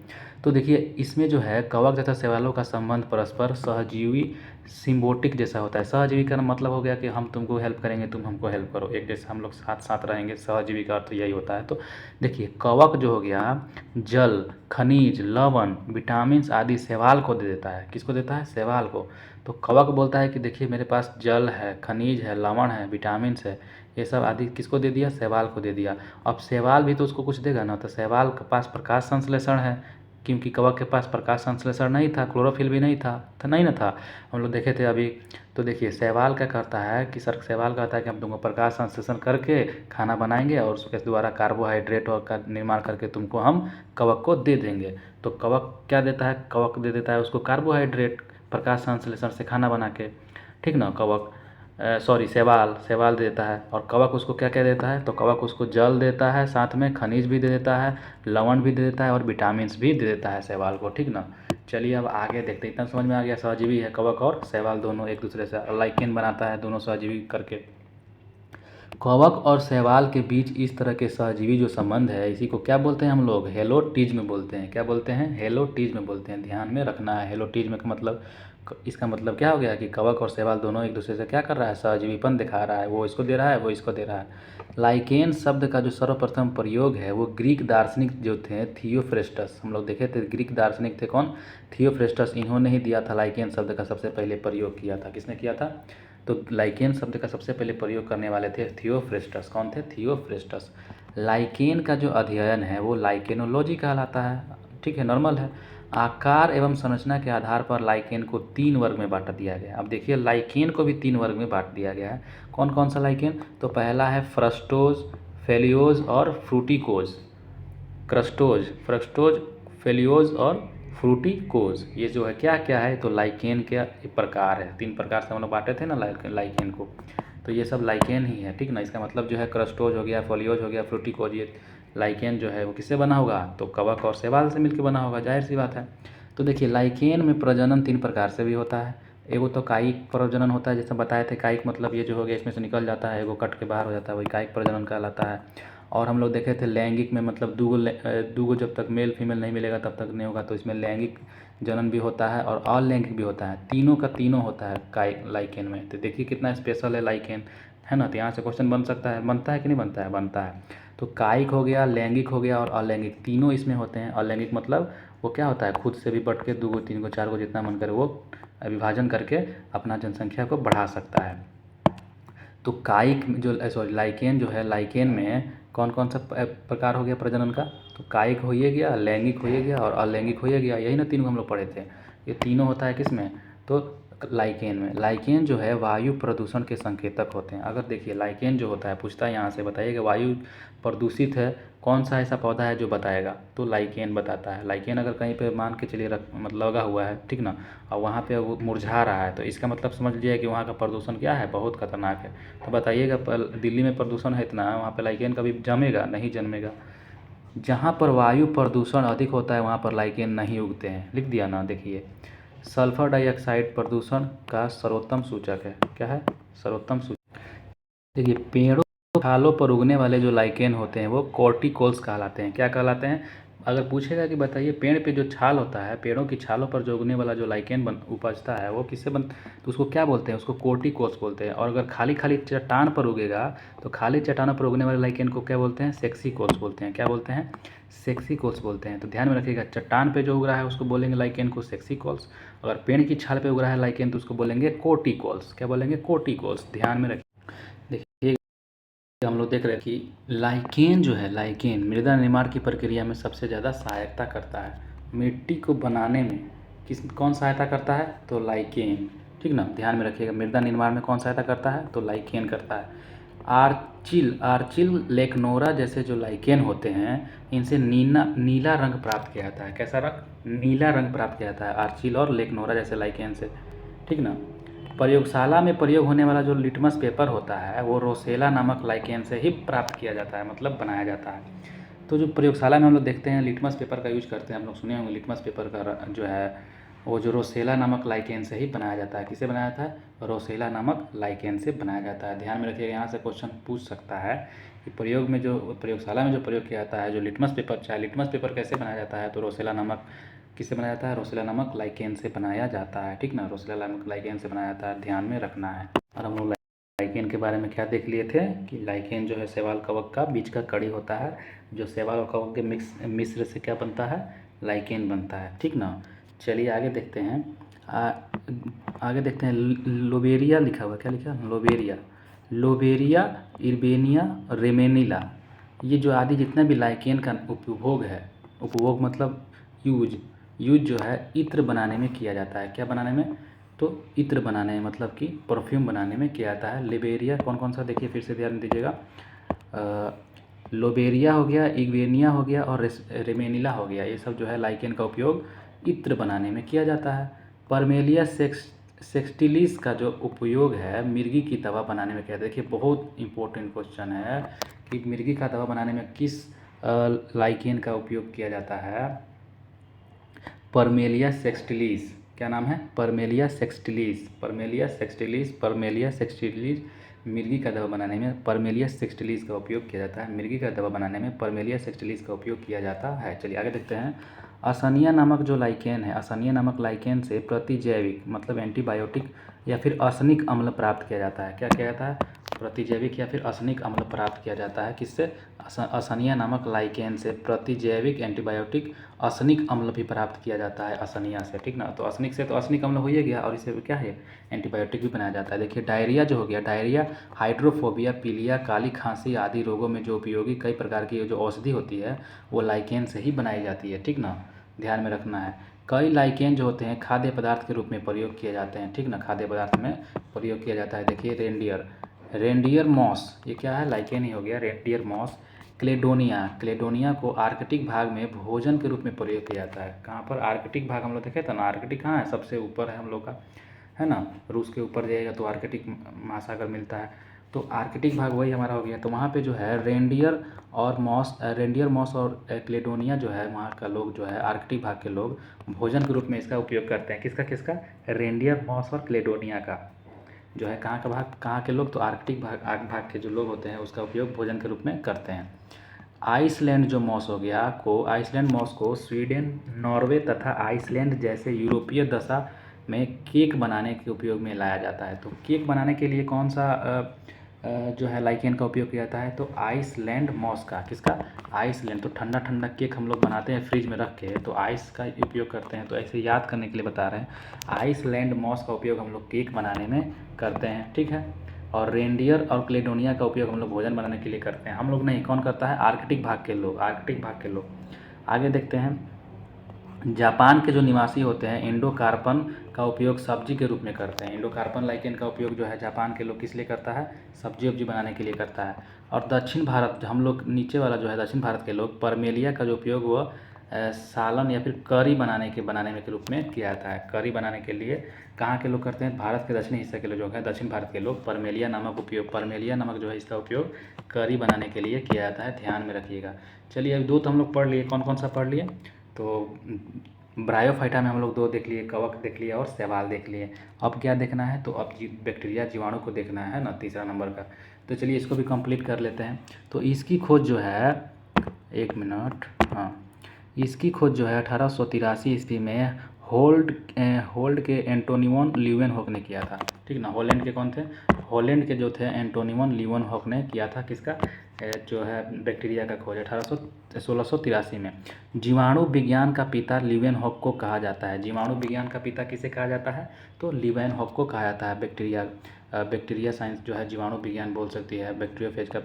Speaker 1: तो देखिए इसमें जो है कवक तथा शैवालों का संबंध परस्पर सहजीवी सिम्बोटिक जैसा होता है। सहजीवी का मतलब हो गया कि हम तुमको हेल्प करेंगे, तुम हमको हेल्प करो, एक जैसे हम लोग साथ साथ रहेंगे। सहजीवी का अर्थ यही होता है। तो देखिए कवक जो हो गया, जल, खनिज, लवण, विटामिन आदि शैवाल को दे देता है। किसको देता है? शैवाल को। तो कवक बोलता है कि देखिए मेरे पास जल है, खनिज है, लवण है, विटामिन है, ये सब आदि किसको दे दिया? शैवाल को दे दिया। अब शैवाल भी तो उसको कुछ देगा ना, तो शैवाल के पास प्रकाश संश्लेषण है, क्योंकि कवक के पास प्रकाश संश्लेषण नहीं था, क्लोरोफिल भी नहीं था, नहीं ना था, हम लोग देखे थे अभी। तो देखिए शैवाल क्या करता है कि शैवाल कहता है कि हम तुमको प्रकाश संश्लेषण करके खाना बनाएंगे और उसके द्वारा कार्बोहाइड्रेट और का निर्माण करके तुमको हम कवक को दे देंगे। तो कवक क्या देता है? कवक दे देता है उसको कार्बोहाइड्रेट, प्रकाश संश्लेषण से खाना बना के, ठीक ना। कवक सॉरी शैवाल दे देता है, और कवक उसको क्या क्या देता है? तो कवक उसको जल देता है, साथ में खनिज भी दे देता है, लवण भी दे देता है, और विटामिन्स भी दे देता है शैवाल को, ठीक ना। चलिए अब आगे देखते हैं। इतना समझ में आ गया, सहजीवी है कवक और शैवाल दोनों एक दूसरे से लाइकेन बनाता है, दोनों सहजीवी करके। कवक और शैवाल के बीच इस तरह के सहजीवी जो संबंध है, इसी को क्या बोलते हैं हम लोग? हेलोटिज्म बोलते हैं। क्या बोलते हैं? हेलोटिज्म बोलते हैं। ध्यान में रखना है, हेलोटिज्म का मतलब, इसका मतलब क्या हो गया कि कवक और शैवाल दोनों एक दूसरे से क्या कर रहा है? सहजीवीपन दिखा रहा है, वो इसको दे रहा है, वो इसको दे रहा है। लाइकेन शब्द का जो सर्वप्रथम प्रयोग है वो ग्रीक दार्शनिक जो थे, थियोफ्रेस्टस, हम लोग देखे थे, ग्रीक दार्शनिक थे कौन? थियोफ्रेस्टस, इन्होंने ही दिया था। लाइकेन शब्द का सबसे पहले प्रयोग किया था। किसने किया था? तो लाइकेन शब्द का सबसे पहले प्रयोग करने वाले थे थियोफ्रेस्टस। कौन थे? थियोफ्रेस्टस। लाइकेन का जो अध्ययन है वो लाइकेनोलॉजी कहलाता है, ठीक है, नॉर्मल है। आकार एवं संरचना के आधार पर लाइकेन को 3 वर्ग में बांट दिया गया। अब देखिए लाइकेन को भी 3 वर्ग में बांट दिया गया है। कौन कौन सा लाइकेन? तो पहला है फ्रस्टोज, फेलियोज और फ्रूटिकोज। फ्रस्टोज, फेलियोज और फ्रूटिकोज, ये जो है क्या क्या है? तो लाइकेन के प्रकार है। 3 प्रकार से हम लोग बांटे थे ना लाइकेन को, तो ये सब लाइकेन ही है, ठीक ना। इसका मतलब जो है क्रस्टोज हो गया, फोलियोज हो गया, फ्रूटिकोज, ये लाइकेन जो है वो किससे बना होगा? तो कवक और शैवाल से मिलकर बना होगा, जाहिर सी बात है। तो देखिए लाइकेन में प्रजनन 3 प्रकार से भी होता है। एगो तो कायिक प्रजनन होता है, जैसे बताए थे, कायिक मतलब ये जो हो गया इसमें से निकल जाता है, एगो कट के बाहर हो जाता है, वही कायिक प्रजनन कहलाता है। और हम लोग देखे थे लैंगिक में, मतलब दूगो जब तक मेल फीमेल नहीं मिलेगा तब तक नहीं होगा, तो इसमें लैंगिक जनन भी होता है और अलैंगिक भी होता है, तीनों का तीनों होता है लाइकेन में। तो देखिए कितना स्पेशल है लाइकेन, है ना। तो यहाँ से क्वेश्चन बन सकता है, बनता है कि नहीं बनता है? बनता है। तो कायिक हो गया, लैंगिक हो गया और अलैंगिक, तीनों इसमें होते हैं। अलैंगिक मतलब वो क्या होता है? खुद से भी बढ़ के 2 गो 3 गो 4 गो जितना मन करे वो विभाजन करके अपना जनसंख्या को बढ़ा सकता है। तो कायिक जो लाइकेन जो है, लाइकेन में कौन कौन सा प्रकार हो गया प्रजनन का? तो कायिक हो ये गया, लैंगिक हो ये गया और अलैंगिक हो ये गया, यही ना 3 को हम लोग पढ़े थे। ये तीनों होता है किस में? तो लाइकेन में, लाइकेन जो है वायु प्रदूषण के संकेतक होते हैं। अगर देखिए लाइकेन जो होता है, पूछता है यहाँ से बताइएगा वायु प्रदूषित है, कौन सा ऐसा पौधा है जो बताएगा, तो लाइकेन बताता है। लाइकेन अगर कहीं पे मान के चलिए मतलब लगा हुआ है, ठीक ना, और वहाँ पे वो मुरझा रहा है, तो इसका मतलब समझ लीजिए कि वहाँ का प्रदूषण क्या है, बहुत खतरनाक है। तो बताइएगा दिल्ली में प्रदूषण है इतना, वहाँ पे लाइकेन कभी जमेगा? नहीं जन्मेगा। जहाँ पर वायु प्रदूषण अधिक होता है वहाँ पर लाइकेन नहीं उगते हैं, लिख दिया ना। देखिए सल्फर डाइऑक्साइड प्रदूषण का सर्वोत्तम सूचक है। क्या है? सर्वोत्तम सूचक। देखिए पेड़ों छालों पर उगने वाले जो लाइकेन होते हैं वो कॉर्टिकोल्स कहलाते हैं। क्या कहलाते हैं? अगर पूछेगा कि बताइए पेड़ पे जो छाल होता है, पेड़ों की छालों पर जो उगने वाला जो लाइकेन उपजता है वो किससे तो उसको क्या बोलते हैं? उसको कॉर्टिकोल्स बोलते हैं। और अगर खाली खाली चट्टान पर उगेगा तो खाली चट्टानों पर उगने वाले लाइकेन को क्या बोलते हैं? सेक्सिकोल्स बोलते हैं। क्या बोलते हैं? सेक्सिकोल्स बोलते हैं। तो ध्यान में रखिएगा, चट्टान पे जो उग रहा है उसको बोलेंगे लाइकेन को सेक्सिकोल्स, अगर पेड़ की छाल पे उग रहा है लाइकेन तो उसको बोलेंगे कॉर्टिकोल्स। क्या बोलेंगे? कॉर्टिकोल्स। ध्यान में रखिए। देखिए हम लोग देख रहे हैं कि लाइकेन जो है, लाइकेन मृदा निर्माण की प्रक्रिया में सबसे ज़्यादा सहायता करता है। मिट्टी को बनाने में कौन सहायता करता है? तो लाइकेन। ठीक ना, ध्यान में रखिएगा, मृदा निर्माण में कौन सहायता करता है? तो लाइकेन करता है। आर्चिल आर्चिल लेकनोरा जैसे जो लाइकेन होते हैं इनसे नीला रंग प्राप्त किया जाता है। कैसा रंग? नीला रंग प्राप्त किया जाता है आर्चिल और लेकनोरा जैसे लाइकेन से। ठीक ना। प्रयोगशाला में प्रयोग होने वाला जो लिटमस पेपर होता है वो रोसेला नामक लाइकेन से ही प्राप्त किया जाता है, मतलब बनाया जाता है। तो जो प्रयोगशाला में हम लोग देखते हैं लिटमस पेपर का यूज करते हैं, हम लोग सुने होंगे लिटमस पेपर का जो है वो जो रोसेला नामक लाइकेन से ही बनाया जाता है। किससे बनाया जाता है? रोसेला नामक लाइकेन से बनाया जाता है। ध्यान में रखिएगा, यहाँ से क्वेश्चन पूछ सकता है कि प्रयोगशाला में जो प्रयोग किया जाता है जो लिटमस पेपर, चाहे लिटमस पेपर कैसे बनाया जाता है, तो रोसेला नामक किससे बनाया जाता है? रोसेला नामक लाइकेन से बनाया जाता है। ठीक ना, रोसेला नामक लाइकेन से बनाया जाता है, ध्यान में रखना है। और हम लोग लाइकेन के बारे में क्या देख लिए थे कि लाइकेन जो है शैवाल कवक का बीज का कड़ी होता है, जो शैवाल और कवक के मिश्र से क्या बनता है? लाइकेन बनता है। ठीक ना। चलिए आगे देखते हैं। आगे देखते हैं लोबेरिया लिखा हुआ, क्या लिखा? लोबेरिया। लोबेरिया इर्बेनिया रेमेनिला, ये जो आदि जितना भी लाइकेन का उपभोग है, उपभोग मतलब यूज जो है इत्र बनाने में किया जाता है। क्या बनाने में? तो इत्र बनाने में, मतलब कि परफ्यूम बनाने में किया जाता है। लिबेरिया कौन कौन सा? देखिए फिर से ध्यान दीजिएगा, लोबेरिया हो गया, इग्वेनिया हो गया और रेमेनिला हो गया, ये सब जो है लाइकेन का उपयोग इत्र बनाने में किया जाता है। परमेलिया सेक्सटिलिस का जो उपयोग है मिर्गी की दवा बनाने में किया जाता है। देखिए बहुत इंपॉर्टेंट क्वेश्चन है कि मिर्गी का दवा बनाने में किस लाइकेन का उपयोग किया जाता है? परमेलिया सेक्सटिलिस। क्या नाम है? परमेलिया सेक्सटिलिस। परमेलिया सेक्सटिलिस, परमेलिया सेक्सटिलिस मिर्गी का दवा बनाने में परमेलिया सेक्सटिलिस का उपयोग किया जाता है। मिर्गी का दवा बनाने में परमेलिया सेक्सटिलिस का उपयोग किया जाता है। चलिए आगे देखते हैं। असनिया नामक जो लाइकेन है, असनिया नामक लाइकेन से प्रतिजैविक मतलब एंटीबायोटिक या फिर असनिक अम्ल प्राप्त किया जाता है। क्या किया जाता है? प्रतिजैविक या फिर असनिक अम्ल प्राप्त किया जाता है। किससे? असनिया नामक लाइकेन से प्रतिजैविक एंटीबायोटिक असनिक अम्ल भी प्राप्त किया जाता है असनिया से। ठीक ना, तो असनिक से तो असनिक अम्ल हो ही गया और इससे क्या है? एंटीबायोटिक भी बनाया जाता है। देखिए डायरिया जो हो गया, डायरिया, हाइड्रोफोबिया, पीलिया, काली खांसी आदि रोगों में जो उपयोगी कई प्रकार की जो औषधि होती है वो लाइकेन से ही बनाई जाती है। ठीक ना, ध्यान में रखना है। कई लाइकेन जो होते हैं खाद्य पदार्थ के रूप में प्रयोग किए जाते हैं। ठीक ना, खाद्य पदार्थ में प्रयोग किया जाता है। देखिए रेंडियर मॉस, ये क्या है? लाइकेन ही हो गया। Reindeer moss. क्लेडोनिया को आर्कटिक भाग में भोजन के रूप में प्रयोग किया जाता है। कहाँ पर? आर्कटिक भाग हम लोग देखे थे ना, आर्कटिक कहाँ है? सबसे ऊपर है हम लोग का, है ना, रूस के ऊपर जाइएगा तो आर्कटिक महासागर मिलता है, तो आर्कटिक भाग वही हमारा हो गया। तो वहाँ पे जो है रेंडियर मॉस और क्लेडोनिया जो है वहाँ का लोग जो है आर्कटिक भाग के लोग भोजन के रूप में इसका उपयोग करते हैं। किसका किसका? रेंडियर मॉस और क्लेडोनिया का जो है कहाँ का भाग, कहाँ के लोग? तो आर्कटिक भाग के जो लोग होते हैं उसका उपयोग भोजन के रूप में करते हैं। आइसलैंड जो मॉस हो गया आइसलैंड मॉस को स्वीडन, नॉर्वे तथा आइसलैंड जैसे यूरोपीय दशा में केक बनाने के उपयोग में लाया जाता है। तो केक बनाने के लिए कौन सा जो है लाइकेन का उपयोग किया जाता है? तो आइसलैंड मॉस का। किसका? आइसलैंड। तो ठंडा ठंडा केक हम लोग बनाते हैं फ्रिज में रख के, तो आइस का उपयोग करते हैं। तो ऐसे याद करने के लिए बता रहे हैं, आइसलैंड मॉस का उपयोग हम लोग केक बनाने में करते हैं। ठीक है। और रेंडियर और क्लेडोनिया का उपयोग हम लोग भोजन बनाने के लिए करते हैं। हम लोग नहीं, कौन करता है? आर्कटिक भाग के लोग, आर्कटिक भाग के लोग। आगे देखते हैं। जापान के जो निवासी होते हैं एंडोकार्पन का उपयोग सब्जी के रूप में करते हैं। एंडोकार्पन लाइकेन का उपयोग जो है जापान के लोग किस लिए करता है, सब्जी वब्जी बनाने के लिए करता है। और दक्षिण भारत, हम लोग नीचे वाला जो है दक्षिण भारत के लोग परमेलिया का जो उपयोग वह सालन या फिर करी बनाने में के रूप में किया जाता है। करी बनाने के लिए कहाँ के लोग करते हैं, भारत के दक्षिणी हिस्से के लोग हैं, दक्षिण भारत के लोग परमेलिया नमक जो है इसका उपयोग करी बनाने के लिए किया जाता है, ध्यान में रखिएगा। चलिए अभी 2 तो हम लोग पढ़ लिए, कौन कौन सा पढ़ लिए, तो ब्रायोफाइटा में हम लोग 2 देख लिए, कवक देख लिए और शैवाल देख लिए। अब क्या देखना है, तो अब बैक्टीरिया जीवाणु को देखना है ना, तीसरा नंबर का। तो चलिए इसको भी कंप्लीट कर लेते हैं। तो इसकी खोज जो है, 1 मिनट, हाँ, इसकी खोज जो है 1883 ईस्वी में होल्ड के एंटोनियन ल्यूवेनहॉक ने किया था। ठीक ना, हॉलैंड के कौन थे, हॉलैंड के जो थे एंटोनियन ल्यूवेनहॉक ने किया था। किसका, जो है बैक्टीरिया का खोज 1683 में। जीवाणु विज्ञान का पिता ल्यूवेनहॉक को कहा जाता है। जीवाणु विज्ञान का पिता किसे कहा जाता है, तो ल्यूवेनहॉक को कहा जाता है। बैक्टीरिया साइंस जो है जीवाणु विज्ञान बोल सकती है, बैक्टीरियोफेज का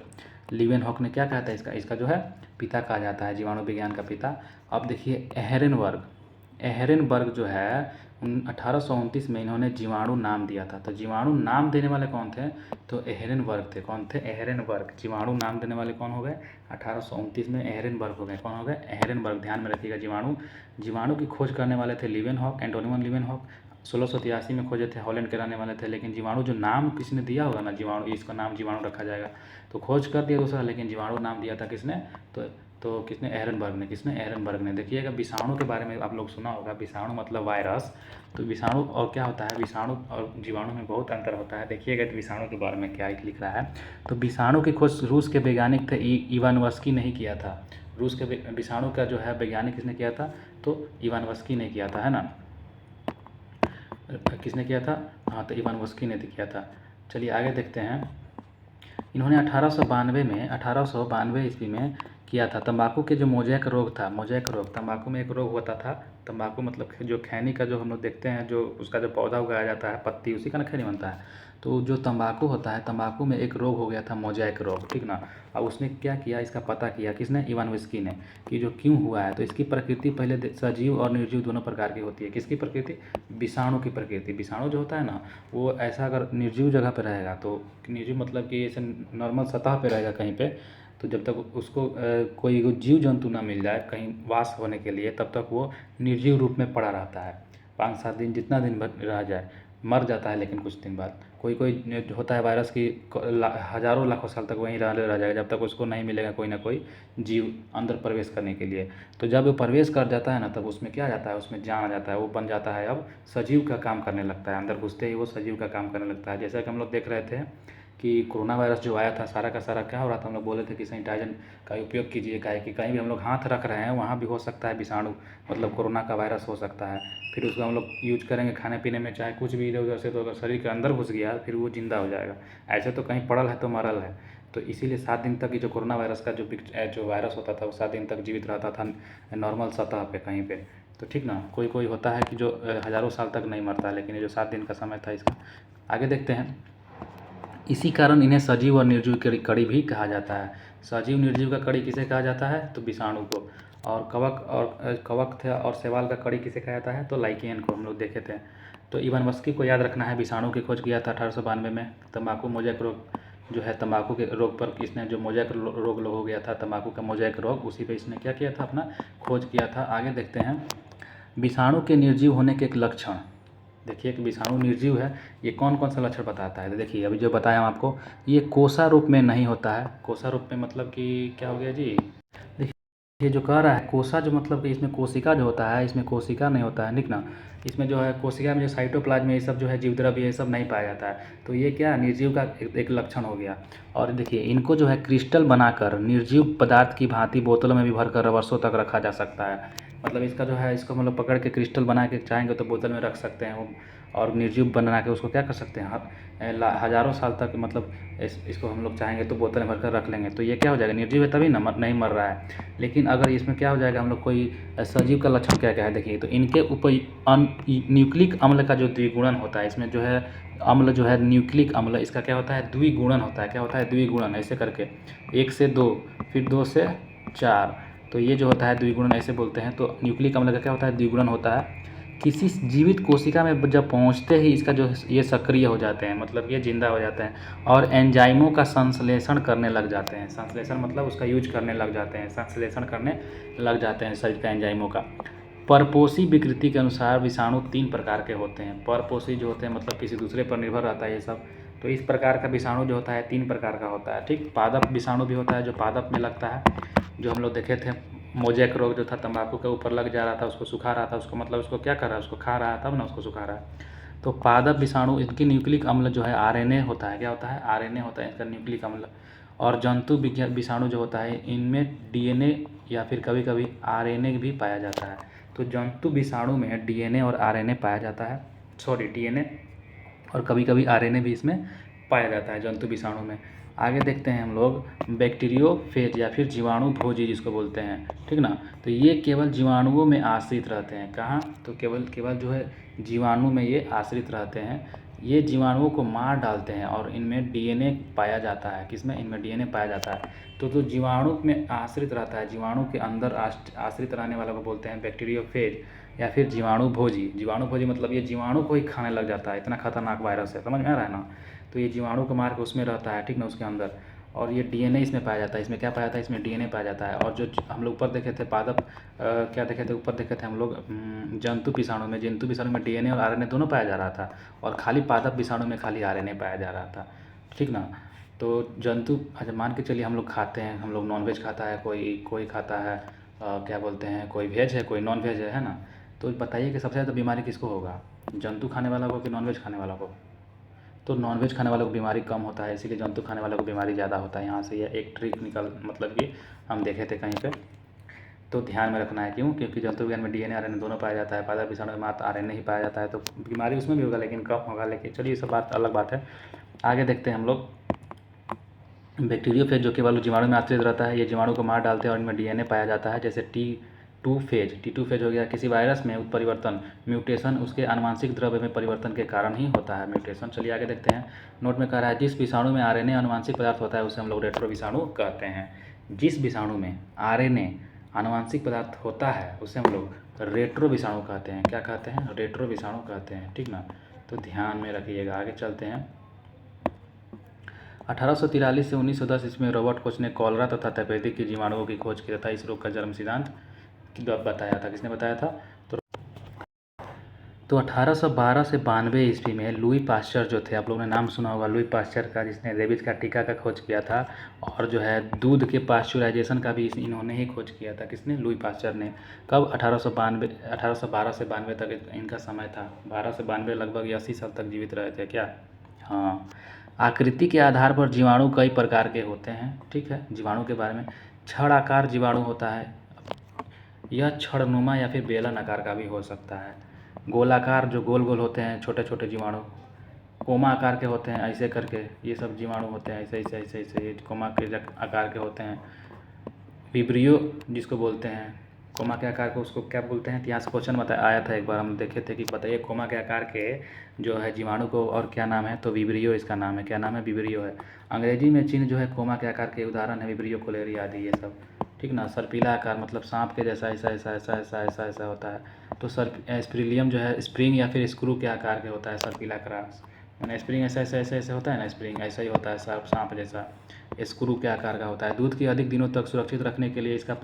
Speaker 1: ल्यूवेनहॉक ने क्या कहा था, इसका जो है पिता कहा जाता है, जीवाणु विज्ञान का पिता। अब देखिए एहरेनबर्ग जो है 1829 में इन्होंने जीवाणु नाम दिया था। तो जीवाणु नाम देने वाले कौन थे, तो एहरेनबर्ग थे। कौन थे, एहरेनबर्ग। जीवाणु नाम देने वाले कौन हो गए, 1829 में एहरेनबर्ग हो गए। कौन हो गए, एहरेनबर्ग। ध्यान में रखिएगा, जीवाणु की खोज करने वाले थे ल्यूवेनहॉक, एंटोनियन ल्यूवेनहॉक। 1683 में खोजे थे, हॉलैंड के रहने वाले थे। लेकिन जीवाणु जो नाम किसने दिया होगा ना, जीवाणु, इसका नाम जीवाणु रखा जाएगा। तो खोज कर दिया दूसरा, लेकिन जीवाणु नाम दिया था किसने, तो किसने, एहरेनबर्ग ने। देखिएगा विषाणु के बारे में आप लोग सुना होगा, विषाणु मतलब वायरस। तो विषाणु और क्या होता है, विषाणु और जीवाणु में बहुत अंतर होता है। देखिएगा तो विषाणु के बारे में क्या लिख रहा है। तो विषाणु की खोज रूस के वैज्ञानिक थे इवानोव्स्की ने ही किया था। रूस के विषाणु का जो है वैज्ञानिक किसने किया था, तो इवानोव्स्की ने किया था, है ना। किसने किया था, हाँ, तो इवानोव्स्की ने किया था। चलिए आगे देखते हैं। इन्होंने 1892 ईस्वी में किया था। तंबाकू के जो मोज़ेक रोग, तंबाकू में एक रोग होता था। तंबाकू मतलब जो खैनी का जो हम लोग देखते हैं, जो उसका जो पौधा उगाया जाता है, पत्ती, उसी का ना खैनी बनता है। तो जो तंबाकू होता है, तंबाकू में एक रोग हो गया था, मोज़ेक रोग। ठीक ना। अब उसने क्या किया, इसका पता किया, किसने, इवानोव्स्की ने, कि जो क्यों हुआ है। तो इसकी प्रकृति पहले सजीव और निर्जीव दोनों प्रकार की होती है। किसकी प्रकृति, विषाणु की प्रकृति। विषाणु जो होता है ना, वो ऐसा अगर निर्जीव जगह पर रहेगा, तो निर्जीव मतलब कि ऐसे नॉर्मल सतह पे रहेगा कहीं पे, तो जब तक उसको कोई जीव जंतु ना मिल जाए कहीं वास होने के लिए, तब तक वो निर्जीव रूप में पड़ा रहता है। 5-7 दिन, जितना दिन भर रह जाए, मर जाता है। लेकिन कुछ दिन बाद कोई होता है वायरस की, हज़ारों लाखों साल तक वहीं रह जाएगा, जब तक उसको नहीं मिलेगा कोई ना कोई जीव अंदर प्रवेश करने के लिए। तो जब वो प्रवेश कर जाता है ना, तब उसमें क्या आ जाता है, उसमें जान आ जाता है, वो बन जाता है अब सजीव का काम करने लगता है। अंदर घुसते ही वो सजीव का काम करने लगता है। जैसा कि हम लोग देख रहे थे कि कोरोना वायरस जो आया था, सारा का सारा क्या हो रहा था, हम लोग बोले थे कि सैनिटाइजर का उपयोग कीजिए, काहे कि कहीं भी हम लोग हाथ रख रहे हैं, वहाँ भी हो सकता है विषाणु, मतलब कोरोना का वायरस हो सकता है। फिर उसको हम लोग यूज करेंगे खाने पीने में, चाहे कुछ भी इधर उधर से, तो अगर शरीर के अंदर घुस गया फिर वो जिंदा हो जाएगा। ऐसे तो कहीं पड़ल है तो मरल है। तो इसीलिए 7 दिन तक ये जो कोरोना वायरस का जो वायरस होता था, वो 7 दिन तक जीवित रहता था नॉर्मल सतह पे कहीं पे। तो ठीक ना, कोई होता है कि जो हज़ारों साल तक नहीं मरता, लेकिन ये जो 7 दिन का समय था इसका। आगे देखते हैं। इसी कारण इन्हें सजीव और निर्जीव की कड़ी भी कहा जाता है। सजीव निर्जीव का कड़ी किसे कहा जाता है, तो विषाणु को। और कवक थे और शैवाल का कड़ी किसे कहा जाता है, तो लाइकेन को हम लोग देखे थे। तो इवानोव्स्की को याद रखना है, विषाणु की खोज किया था 1892 में। तंबाकू मोज़ेक रोग जो है, तंबाकू के रोग पर इसने जो मोज़ेक रोग हो गया था, तंबाकू का मोज़ेक रोग, उसी पे इसने क्या किया था, अपना खोज किया था। आगे देखते हैं। विषाणु के निर्जीव होने के एक लक्षण। देखिए कि विषाणु निर्जीव है, ये कौन कौन सा लक्षण बताता है। तो देखिए अभी जो बताया हम आपको, ये कोसा रूप में नहीं होता है। कोसा रूप में मतलब कि क्या हो गया जी, देखिए ये जो कह रहा है कोसा, जो मतलब कि इसमें कोशिका जो होता है, इसमें कोशिका नहीं होता है, ठीक ना। इसमें जो है कोशिका में जो साइटोप्लाज्म, ये सब जो है जीवद्रव्य, ये सब नहीं पाया जाता है। तो ये क्या, निर्जीव का एक लक्षण हो गया। और देखिए इनको जो है क्रिस्टल बनाकर निर्जीव पदार्थ की भांति बोतलों में भी भरकर वर्षों तक रखा जा सकता है। मतलब इसका जो है, इसको मतलब पकड़ के क्रिस्टल बना के चाहेंगे तो बोतल में रख सकते हैं वो, और निर्जीव बना के उसको क्या कर सकते हैं, हज़ारों साल तक, मतलब इसको हम लोग चाहेंगे तो बोतल में भरकर रख लेंगे। तो ये क्या हो जाएगा, निर्जीव है तभी ना, नहीं मर रहा है। लेकिन अगर इसमें क्या हो जाएगा, हम लोग कोई सजीव का लक्षण क्या क्या है, देखिए। तो इनके ऊपर न्यूक्लिक अम्ल का जो द्विगुणन होता है, इसमें जो है अम्ल जो है न्यूक्लिक अम्ल, इसका क्या होता है, द्विगुणन होता है। क्या होता है, द्विगुणन। ऐसे करके 1 से 2, फिर 2 से 4, तो ये जो होता है द्विगुणन ऐसे बोलते हैं। तो न्यूक्लिक अम्ल का क्या होता है, द्विगुणन होता है। किसी जीवित कोशिका में जब पहुंचते ही इसका जो ये सक्रिय हो जाते हैं, मतलब ये जिंदा हो जाते हैं और एंजाइमों का संश्लेषण करने लग जाते हैं। संश्लेषण मतलब उसका यूज करने लग जाते हैं, संश्लेषण करने लग जाते हैं शरीर का एंजाइमों का। परपोषी विकृति के अनुसार विषाणु 3 प्रकार के होते हैं। परपोषी जो होते हैं मतलब किसी दूसरे पर निर्भर रहता है ये सब। तो इस प्रकार का विषाणु जो होता है 3 प्रकार का होता है, ठीक। पादप विषाणु भी होता है जो पादप में लगता है, जो हम लोग देखे थे मोजैक रोग जो था, तंबाकू के ऊपर लग जा रहा था, उसको सुखा रहा था, उसको मतलब उसको क्या कर रहा है, उसको खा रहा है तब ना उसको सुखा रहा है। तो पादप विषाणु, इनकी न्यूक्लिक अम्ल जो है आरएनए होता है। क्या होता है, आरएनए होता है इसका न्यूक्लिक अम्ल। और जंतु विषाणु जो होता है इनमें डीएनए या फिर कभी कभी आरएनए भी पाया जाता है। तो जंतु विषाणु में डीएनए और आरएनए पाया जाता है, डीएनए और कभी कभी आरएनए भी इसमें पाया जाता है जंतु विषाणु में। आगे देखते हैं हम लोग बैक्टीरियोफेज या फिर जीवाणु भोजी जिसको बोलते हैं, ठीक ना। तो ये केवल जीवाणुओं में आश्रित रहते हैं। कहाँ, तो केवल जो है जीवाणु में ये आश्रित रहते हैं। ये जीवाणुओं को मार डालते हैं और इनमें डीएनए पाया जाता है। किसमें, इनमें डीएनए पाया जाता है। तो जीवाणु में आश्रित रहता है, जीवाणु के अंदर आश्रित रहने वालों को बोलते हैं बैक्टीरियोफेज या फिर जीवाणु भोजी। जीवाणु भोजी मतलब ये जीवाणु को ही खाने लग जाता है, इतना खतरनाक वायरस है, समझ में आ रहा है ना। तो ये जीवाणु को मार के उसमें रहता है, ठीक ना, उसके अंदर। और ये डीएनए इसमें पाया जाता है। इसमें क्या पाया जाता है, इसमें डीएनए पाया जाता है। और जो हम लोग ऊपर देखे थे पादप क्या देखे थे, ऊपर देखे थे हम लोग जंतु विषाणु में डीएनए और आरएनए दोनों पाया जा रहा था, और खाली पादप विषाणु में खाली आरएनए पाया जा रहा था, ठीक ना। तो जंतु, अच्छा मान के चलिए हम लोग खाते हैं, हम लोग नॉनवेज खाता है, कोई खाता है क्या बोलते हैं, कोई वेज है कोई नॉन वेज है ना। तो बताइए कि सबसे ज़्यादा बीमारी किसको होगा, जंतु खाने वाला को कि नॉनवेज खाने वाला को। तो नॉनवेज खाने वालों को बीमारी कम होता है, इसीलिए जंतु खाने वालों को बीमारी ज़्यादा होता है। यहाँ से यह एक ट्रिक मतलब कि हम देखे थे कहीं पे, तो ध्यान में रखना है। क्योंकि जंतु विज्ञान में डीएनए आरएनए दोनों पाया जाता है, पादप विषाणु में मात्र आरएनए ही पाया जाता है, तो बीमारी उसमें भी होगा लेकिन कम होगा। लेकिन चलिए ये सब बात अलग बात है। आगे देखते हैं हम लोग बैक्टीरियोफेज जो केवल जीवाणु में आश्रित रहता है। ये जीवाणु को मार डालते हैं और इनमें डीएनए पाया जाता है। जैसे टी टू फेज हो गया, किसी वायरस में उत्परिवर्तन म्यूटेशन उसके आनुवांशिक द्रव्य में परिवर्तन के कारण ही होता है म्यूटेशन। चलिए आगे देखते हैं। नोट में कह रहा है जिस विषाणु में आरएनए आनुवांशिक पदार्थ होता है उसे हम लोग रेट्रो विषाणु कहते हैं। जिस विषाणु में आरएनए आनुवांशिक पदार्थ होता है उसे हम लोग रेट्रो विषाणु कहते हैं। क्या कहते हैं, रेट्रो विषाणु कहते हैं, ठीक ना। तो ध्यान में रखिएगा। आगे चलते हैं। 1843 से 1910 इसमें रॉबर्ट कोच ने कॉलरा तथा तपेदिक की जीवाणुओं की खोज की तथा इस रोग का जन्म सिद्धांत बताया था। किसने बताया था, तो 1812 से 92 ईस्वी में लुई पाश्चर जो थे, आप लोगों ने नाम सुना होगा लुई पाश्चर का, जिसने रेबीज का टीका का खोज किया था। और जो है दूध के पाश्चराइजेशन का भी इन्होंने ही खोज किया था। किसने, लुई पाश्चर ने। कब, 1812 से 92 तक इनका समय था। 12 से 92 लगभग 80 साल तक जीवित रहे थे क्या। हाँ। आकृति के आधार पर जीवाणु कई प्रकार के होते हैं, ठीक है। जीवाणु के बारे में, छड़ आकार जीवाणु होता है, यह छड़नुमा या फिर बेलन आकार का भी हो सकता है। गोलाकार जो गोल गोल होते हैं छोटे छोटे जीवाणु, कोमा आकार के होते हैं ऐसे करके, ये सब जीवाणु होते हैं ऐसे ऐसे ऐसे ऐसे, ये कोमा के आकार के होते हैं। विब्रियो जिसको बोलते हैं, कोमा के आकार को उसको क्या बोलते हैं, यहाँ से क्वेश्चन आया था एक बार, हम देखे थे कि बताइए कोमा के आकार के जो है जीवाणु को और क्या नाम है, तो विब्रियो इसका नाम है। क्या नाम है, विब्रियो है। अंग्रेजी में चिन्ह जो है कोमा के आकार के उदाहरण है विब्रियो, कोलेरी आदि ये सब, ठीक ना। सर्पीला आकार मतलब सांप के जैसा ऐसा ऐसा ऐसा ऐसा ऐसा ऐसा होता है। तो स्प्रिलियम जो है स्प्रिंग या फिर स्क्रू के आकार के होता है सर्पीला क्रॉस, मैंने स्प्रिंग ऐसा ऐसा ऐसे ऐसे होता है ना, स्प्रिंग ऐसा ही होता है, सांप जैसा। स्क्रू के आकार का होता है। दूध की अधिक दिनों तक सुरक्षित रखने के लिए इसका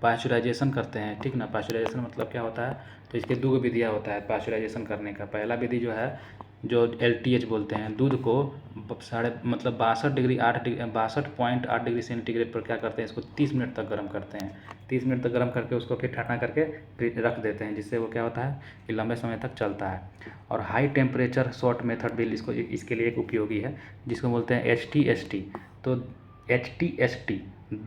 Speaker 1: पाश्चराइजेशन करते हैं, ठीक ना। पाश्चराइजेशन मतलब क्या होता है, तो इसके दो विधियाँ होता है पाश्चराइजेशन करने का। पहला विधि जो है जो LTH बोलते हैं, दूध को 62.8 डिग्री सेंटीग्रेड पर क्या करते हैं, इसको 30 मिनट तक गर्म करते हैं। 30 मिनट तक गर्म करके उसको फिर ठंडा करके रख देते हैं, जिससे वो क्या होता है कि लंबे समय तक चलता है। और हाई टेम्परेचर शॉर्ट मेथड भी इसके लिए एक उपयोगी है, जिसको बोलते हैं HTST। तो HTST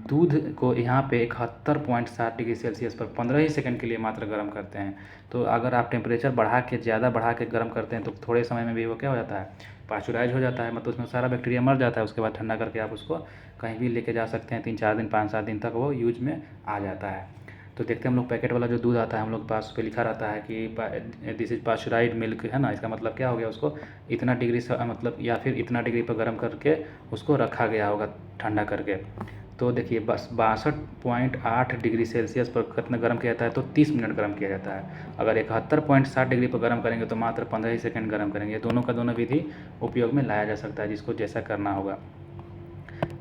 Speaker 1: दूध को यहाँ पे 71.7 डिग्री सेल्सियस पर 15 ही सेकंड के लिए मात्र गर्म करते हैं। तो अगर आप टेम्परेचर ज़्यादा बढ़ा के गर्म करते हैं तो थोड़े समय में भी वो क्या हो जाता है, पाश्चराइज हो जाता है, मतलब उसमें सारा बैक्टीरिया मर जाता है। उसके बाद ठंडा करके आप उसको कहीं भी लेके जा सकते हैं, 3-4 दिन 5-7 दिन तक वो यूज में आ जाता है। तो देखते हैं हम लोग पैकेट वाला जो दूध आता है हम लोग के पास, उस पर लिखा रहता है कि दिस इज़ पाश्चराइज्ड मिल्क, है ना। इसका मतलब क्या हो गया, उसको इतना डिग्री मतलब या फिर इतना डिग्री पर गर्म करके उसको रखा गया होगा ठंडा करके। तो देखिए बस 62.8 डिग्री सेल्सियस पर कितना गर्म किया जाता है, तो 30 मिनट गर्म किया जाता है। अगर 71.7 डिग्री पर गर्म करेंगे तो मात्र 15 ही सेकंड गर्म करेंगे। दोनों का दोनों विधि उपयोग में लाया जा सकता है, जिसको जैसा करना होगा।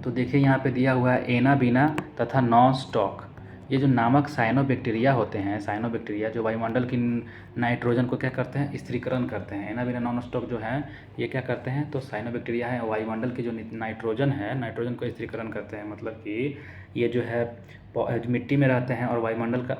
Speaker 1: तो देखिए यहाँ पे दिया हुआ है एनाबीना तथा नॉन स्टॉक। ये जो नामक साइनोबैक्टीरिया होते हैं, साइनोबैक्टीरिया जो वायुमंडल की नाइट्रोजन को क्या करते हैं, स्थिरीकरण करते हैं। एनाबीना नॉन स्टॉक जो है ये क्या करते हैं, तो साइनोबैक्टीरिया है, वायुमंडल की जो नाइट्रोजन है, नाइट्रोजन को स्थिरीकरण करते हैं। मतलब कि ये जो है मिट्टी में रहते हैं और वायुमंडल का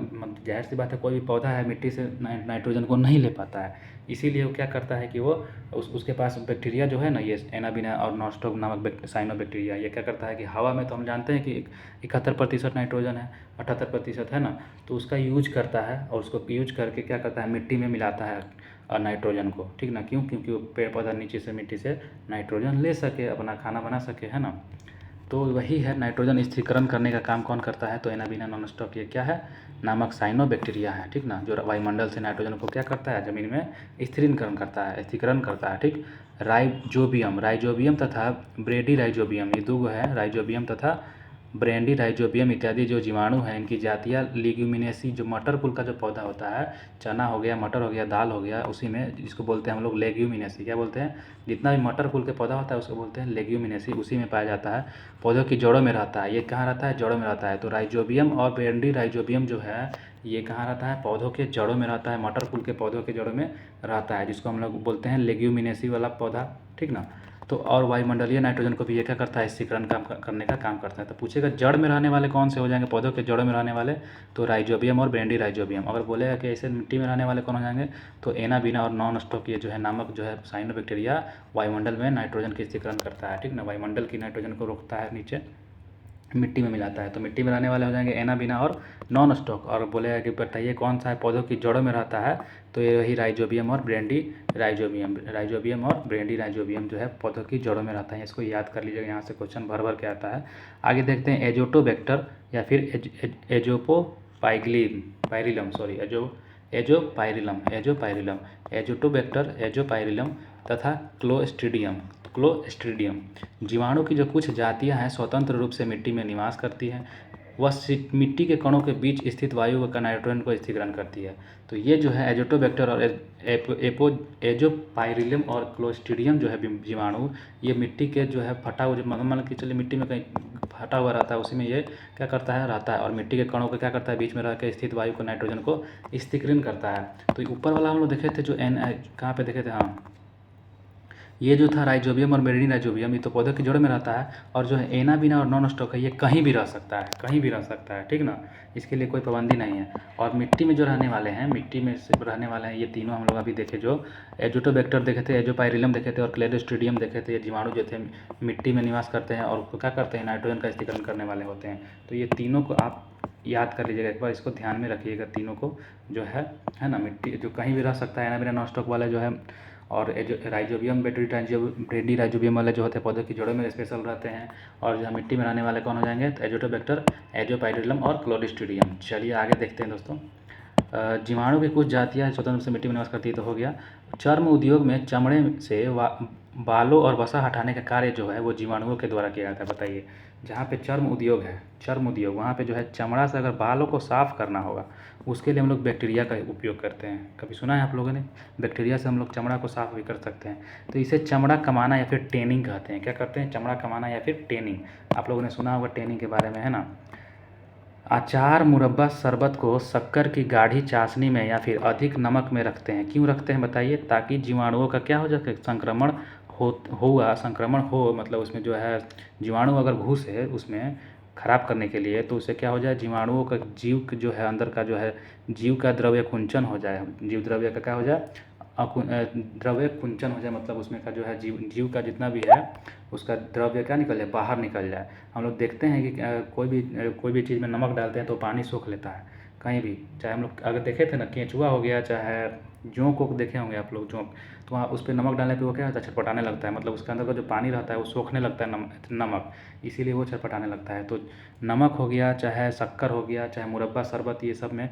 Speaker 1: जाहिर सी बात है, कोई भी पौधा है मिट्टी से नाइट्रोजन को नहीं ले पाता है। इसीलिए वो क्या करता है कि वो उसके पास बैक्टीरिया जो है ना, ये एनाबीना और नॉस्टॉक नामक साइनोबैक्टीरिया, ये क्या करता है कि हवा में तो हम जानते हैं कि 71% नाइट्रोजन है, 78% है ना, तो उसका यूज करता है और उसको यूज करके क्या करता है, मिट्टी में मिलाता है नाइट्रोजन को, ठीक ना। क्यों? क्योंकि वो पेड़ पौधा नीचे से मिट्टी से नाइट्रोजन ले सके, अपना खाना बना सके, है ना। तो वही है, नाइट्रोजन स्थिरीकरण करने का काम कौन करता है, तो एनाबीना नॉन स्टॉक ये क्या है, नामक साइनोबैक्टीरिया है, ठीक ना, जो वायुमंडल से नाइट्रोजन को क्या करता है, ज़मीन में स्थिरीकरण करता है, स्थिरीकरण करता है, ठीक। राइजोबियम तथा ब्रेडी राइजोबियम, ये दो है, राइजोबियम तथा ब्रेंडी राइजोबियम इत्यादि जो जीवाणु हैं, इनकी जातियाँ लेग्यूमिनेसी, जो मटर कुल का जो पौधा होता है, चना हो गया, मटर हो गया, दाल हो गया, उसी में जिसको बोलते हैं हम लोग लेग्यूमिनेसी। क्या बोलते हैं, जितना भी मटर कुल के पौधा होता है उसको बोलते हैं लेग्यूमिनेसी, उसी में पाया जाता है, पौधों की जड़ों में रहता है। ये कहाँ रहता है, जड़ों में रहता है। तो राइजोबियम और ब्रेंडी राइजोबियम जो है ये कहाँ रहता है, पौधों के जड़ों में रहता है, मटर कुल के पौधों के जड़ों में रहता है, जिसको हम लोग बोलते हैं लेग्यूमिनेसी वाला पौधा, ठीक ना। तो और वायुमंडलीय नाइट्रोजन को भी ये क्या करता है, स्थिरीकरण करने का काम करता है। तो पूछेगा जड़ में रहने वाले कौन से हो जाएंगे, पौधों के जड़ों में रहने वाले, तो राइजोबियम और ब्रेंडी राइजोबियम। अगर बोलेगा कि ऐसे मिट्टी में रहने वाले कौन हो जाएंगे, तो एनाबीना और नॉन स्टॉक, ये जो है नामक जो है साइनोबैक्टीरिया वायुमंडल में नाइट्रोजन की स्थिरीकरण करता है, ठीक ना, वायुमंडल की नाइट्रोजन को रोकता है, नीचे मिट्टी में मिलाता है। तो मिट्टी में रहने वाले हो जाएंगे एनाबीना और नॉन स्टॉक। और बोलेगा कि बताइए कौन सा है पौधों की जड़ों में रहता है, तो ये वही राइजोबियम और ब्रेंडी राइजोबियम और ब्रेंडी राइजोबियम जो है पौधों की जड़ों में रहता है। इसको याद कर लीजिएगा, यहाँ से क्वेश्चन भर भर के आता है। आगे देखते हैं एजोटोबैक्टर या फिर एजोटोबैक्टर, एजोपाइरिलम तथा क्लोस्ट्रीडियम जीवाणु की जो कुछ जातियां हैं स्वतंत्र रूप से मिट्टी में निवास करती हैं। वह मिट्टी के कणों के बीच स्थित वायु व नाइट्रोजन को स्थिरीकरण करती है। तो ये जो है एजोटोबैक्टर और एजोपाइरिलम और क्लोस्ट्रीडियम जो है जीवाणु, ये मिट्टी के जो है फटा हुआ, मान के चलिए मिट्टी में कहीं फटा हुआ रहता है, उसी में ये क्या करता है, रहता है, और मिट्टी के कणों को क्या करता है, बीच में रह के स्थित वायु को नाइट्रोजन को स्थिरीकरण करता है। तो ऊपर वाला हम लोग देखे थे, जो कहाँ पे देखे थे, हाँ, ये जो था राइजोबियम और ब्रेंडी राइजोबियम, ये तो पौधों की जड़ों में रहता है। और जो है एनाबीना और नॉन स्टॉक है, ये कहीं भी रह सकता है, कहीं भी रह सकता है, ठीक ना, इसके लिए कोई पाबंदी नहीं है। और मिट्टी में जो रहने वाले हैं, मिट्टी में से रहने वाले हैं, ये तीनों हम लोग अभी देखे, जो एजोटोबैक्टर देखे थे, एजोपाइरिलम देखे थे और क्लोस्ट्रीडियम देखे थे। ये जीवाणु जो थे मिट्टी में निवास करते हैं और क्या करते हैं, नाइट्रोजन का स्थिरीकरण करने वाले होते हैं। तो ये तीनों को आप याद कर लीजिएगा, एक बार इसको ध्यान में रखिएगा, तीनों को जो है ना, मिट्टी जो कहीं भी रह सकता है, एनाबीना नॉन स्टॉक वाला जो है, और राइजोबियम ब्रेंडी राइजोबियम वाले जो होते हैं पौधों की जड़ों में स्पेशल रहते हैं। और जो मिट्टी में रहने वाले कौन हो जाएंगे, तो एजोटोबैक्टर, एजोपाइरिलम और क्लोस्ट्रीडियम। चलिए आगे देखते हैं दोस्तों। जीवाणु की कुछ जातियाँ स्वतंत्र रूप से मिट्टी में निवास करती है, तो हो गया। चर्म उद्योग में चमड़े से बालों और वसा हटाने का कार्य जो है वो जीवाणुओं के द्वारा किया जाता है। बताइए, जहाँ पे चर्म उद्योग है, चर्म उद्योग, वहाँ पे जो है चमड़ा से अगर बालों को साफ़ करना होगा, उसके लिए हम लोग बैक्टीरिया का उपयोग करते हैं। कभी सुना है आप लोगों ने, बैक्टीरिया से हम लोग चमड़ा को साफ़ भी कर सकते हैं। तो इसे चमड़ा कमाना या फिर टेनिंग कहते हैं। क्या करते हैं, चमड़ा कमाना या फिर टेनिंग। आप लोगों ने सुना होगा टेनिंग के बारे में, है ना। अचार, मुरब्बा, शरबत को शक्कर की गाढ़ी चाशनी में या फिर अधिक नमक में रखते हैं। क्यों रखते हैं बताइए, ताकि जीवाणुओं का क्या हो जाए, संक्रमण हो, मतलब उसमें जो है जीवाणु अगर घुसे उसमें ख़राब करने के लिए, तो उससे क्या हो जाए, जीवाणुओं का जीव जो है अंदर का जो है जीव का द्रव्य कुंचन हो जाए, जीव द्रव्य का क्या हो जाए, द्रव्य कुंचन हो जाए, मतलब उसमें का जो है जीव का जितना भी है उसका द्रव्य क्या निकल जाए, बाहर निकल जाए। हम लोग देखते हैं कि कोई भी चीज़ में नमक डालते हैं तो पानी सोख लेता है, कहीं भी, चाहे हम लोग अगर देखे थे ना, केंचुआ हो गया, चाहे जोंक को देखे होंगे आप लोग, जोंक, तो वहाँ उस पर नमक डालने पे वो क्या होता है, छटपटाने लगता है, मतलब उसके अंदर का जो पानी रहता है वो सोखने लगता है नमक, इसीलिए वो छटपटाने लगता है। तो नमक हो गया, चाहे शक्कर हो गया, चाहे मुरब्बा, शरबत, ये सब में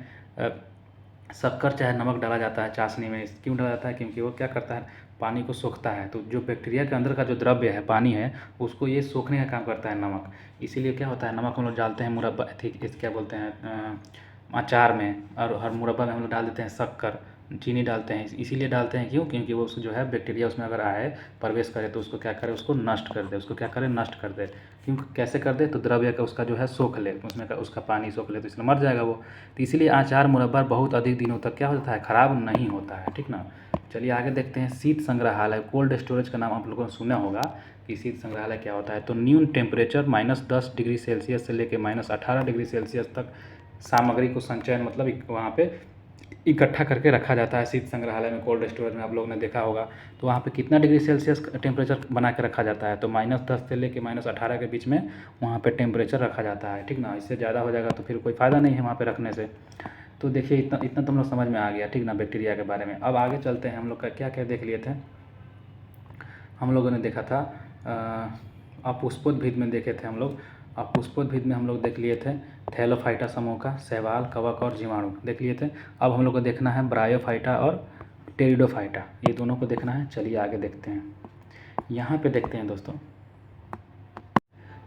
Speaker 1: शक्कर चाहे नमक डाला जाता है चाशनी में। क्यों डाला जाता है, क्योंकि वो क्या करता है, पानी को सोखता है। तो जो बैक्टीरिया के अंदर का जो द्रव्य है, पानी है, उसको ये सोखने का काम करता है नमक। इसीलिए क्या होता है, नमक हम लोग डालते हैं मुरब्बा, ठीक इस क्या बोलते हैं, अचार में, और हर मुरब्बा में हम लोग डाल देते हैं शक्कर, चीनी डालते हैं। इसीलिए डालते हैं, क्यों? क्योंकि वो जो है बैक्टीरिया उसमें अगर आए, प्रवेश करे, तो उसको क्या करे, उसको नष्ट कर दे। उसको क्या करे, नष्ट कर दे। क्यों, कैसे कर दे? तो द्रव्य का उसका जो है सोख ले, उसमें का उसका पानी सोख ले, तो इसलिए मर जाएगा वो। तो इसीलिए अचार मुरब्बा बहुत अधिक दिनों तक क्या होता है, ख़राब नहीं होता है, ठीक ना। चलिए आगे देखते हैं। शीत संग्रहालय, कोल्ड स्टोरेज का नाम आप लोगों ने सुना होगा कि शीत संग्रहालय क्या होता है। तो न्यून टेम्परेचर -10 डिग्री सेल्सियस से लेकर -18 डिग्री सेल्सियस तक सामग्री को संचयन, मतलब वहाँ पे इकट्ठा करके रखा जाता है शीत संग्रहालय में, कोल्ड स्टोरेज में। आप लोगों ने देखा होगा। तो वहाँ पे कितना डिग्री सेल्सियस टेम्परेचर बना के रखा जाता है? तो -10 से लेके -18 के बीच में वहाँ पे टेम्परेचर रखा जाता है, ठीक ना। इससे ज़्यादा हो जाएगा तो फिर कोई फ़ायदा नहीं है वहाँ पे रखने से। तो देखिए इतना इतना तो हम लोग समझ में आ गया, ठीक ना, बैक्टीरिया के बारे में। अब आगे चलते हैं। हम लोग का क्या क्या देख लिए थे। हम लोगों ने देखा था अपुष्पोद्भिद में देखे थे हम लोग। अपुष्पोद्भिद में हम लोग देख लिए थे थैलोफाइटा समूह का, शैवाल, कवक और जीवाणु देख लिए थे। अब हम लोग को देखना है ब्रायोफाइटा और टेरिडोफाइटा, ये दोनों को देखना है। चलिए आगे देखते हैं। यहाँ पे देखते हैं दोस्तों,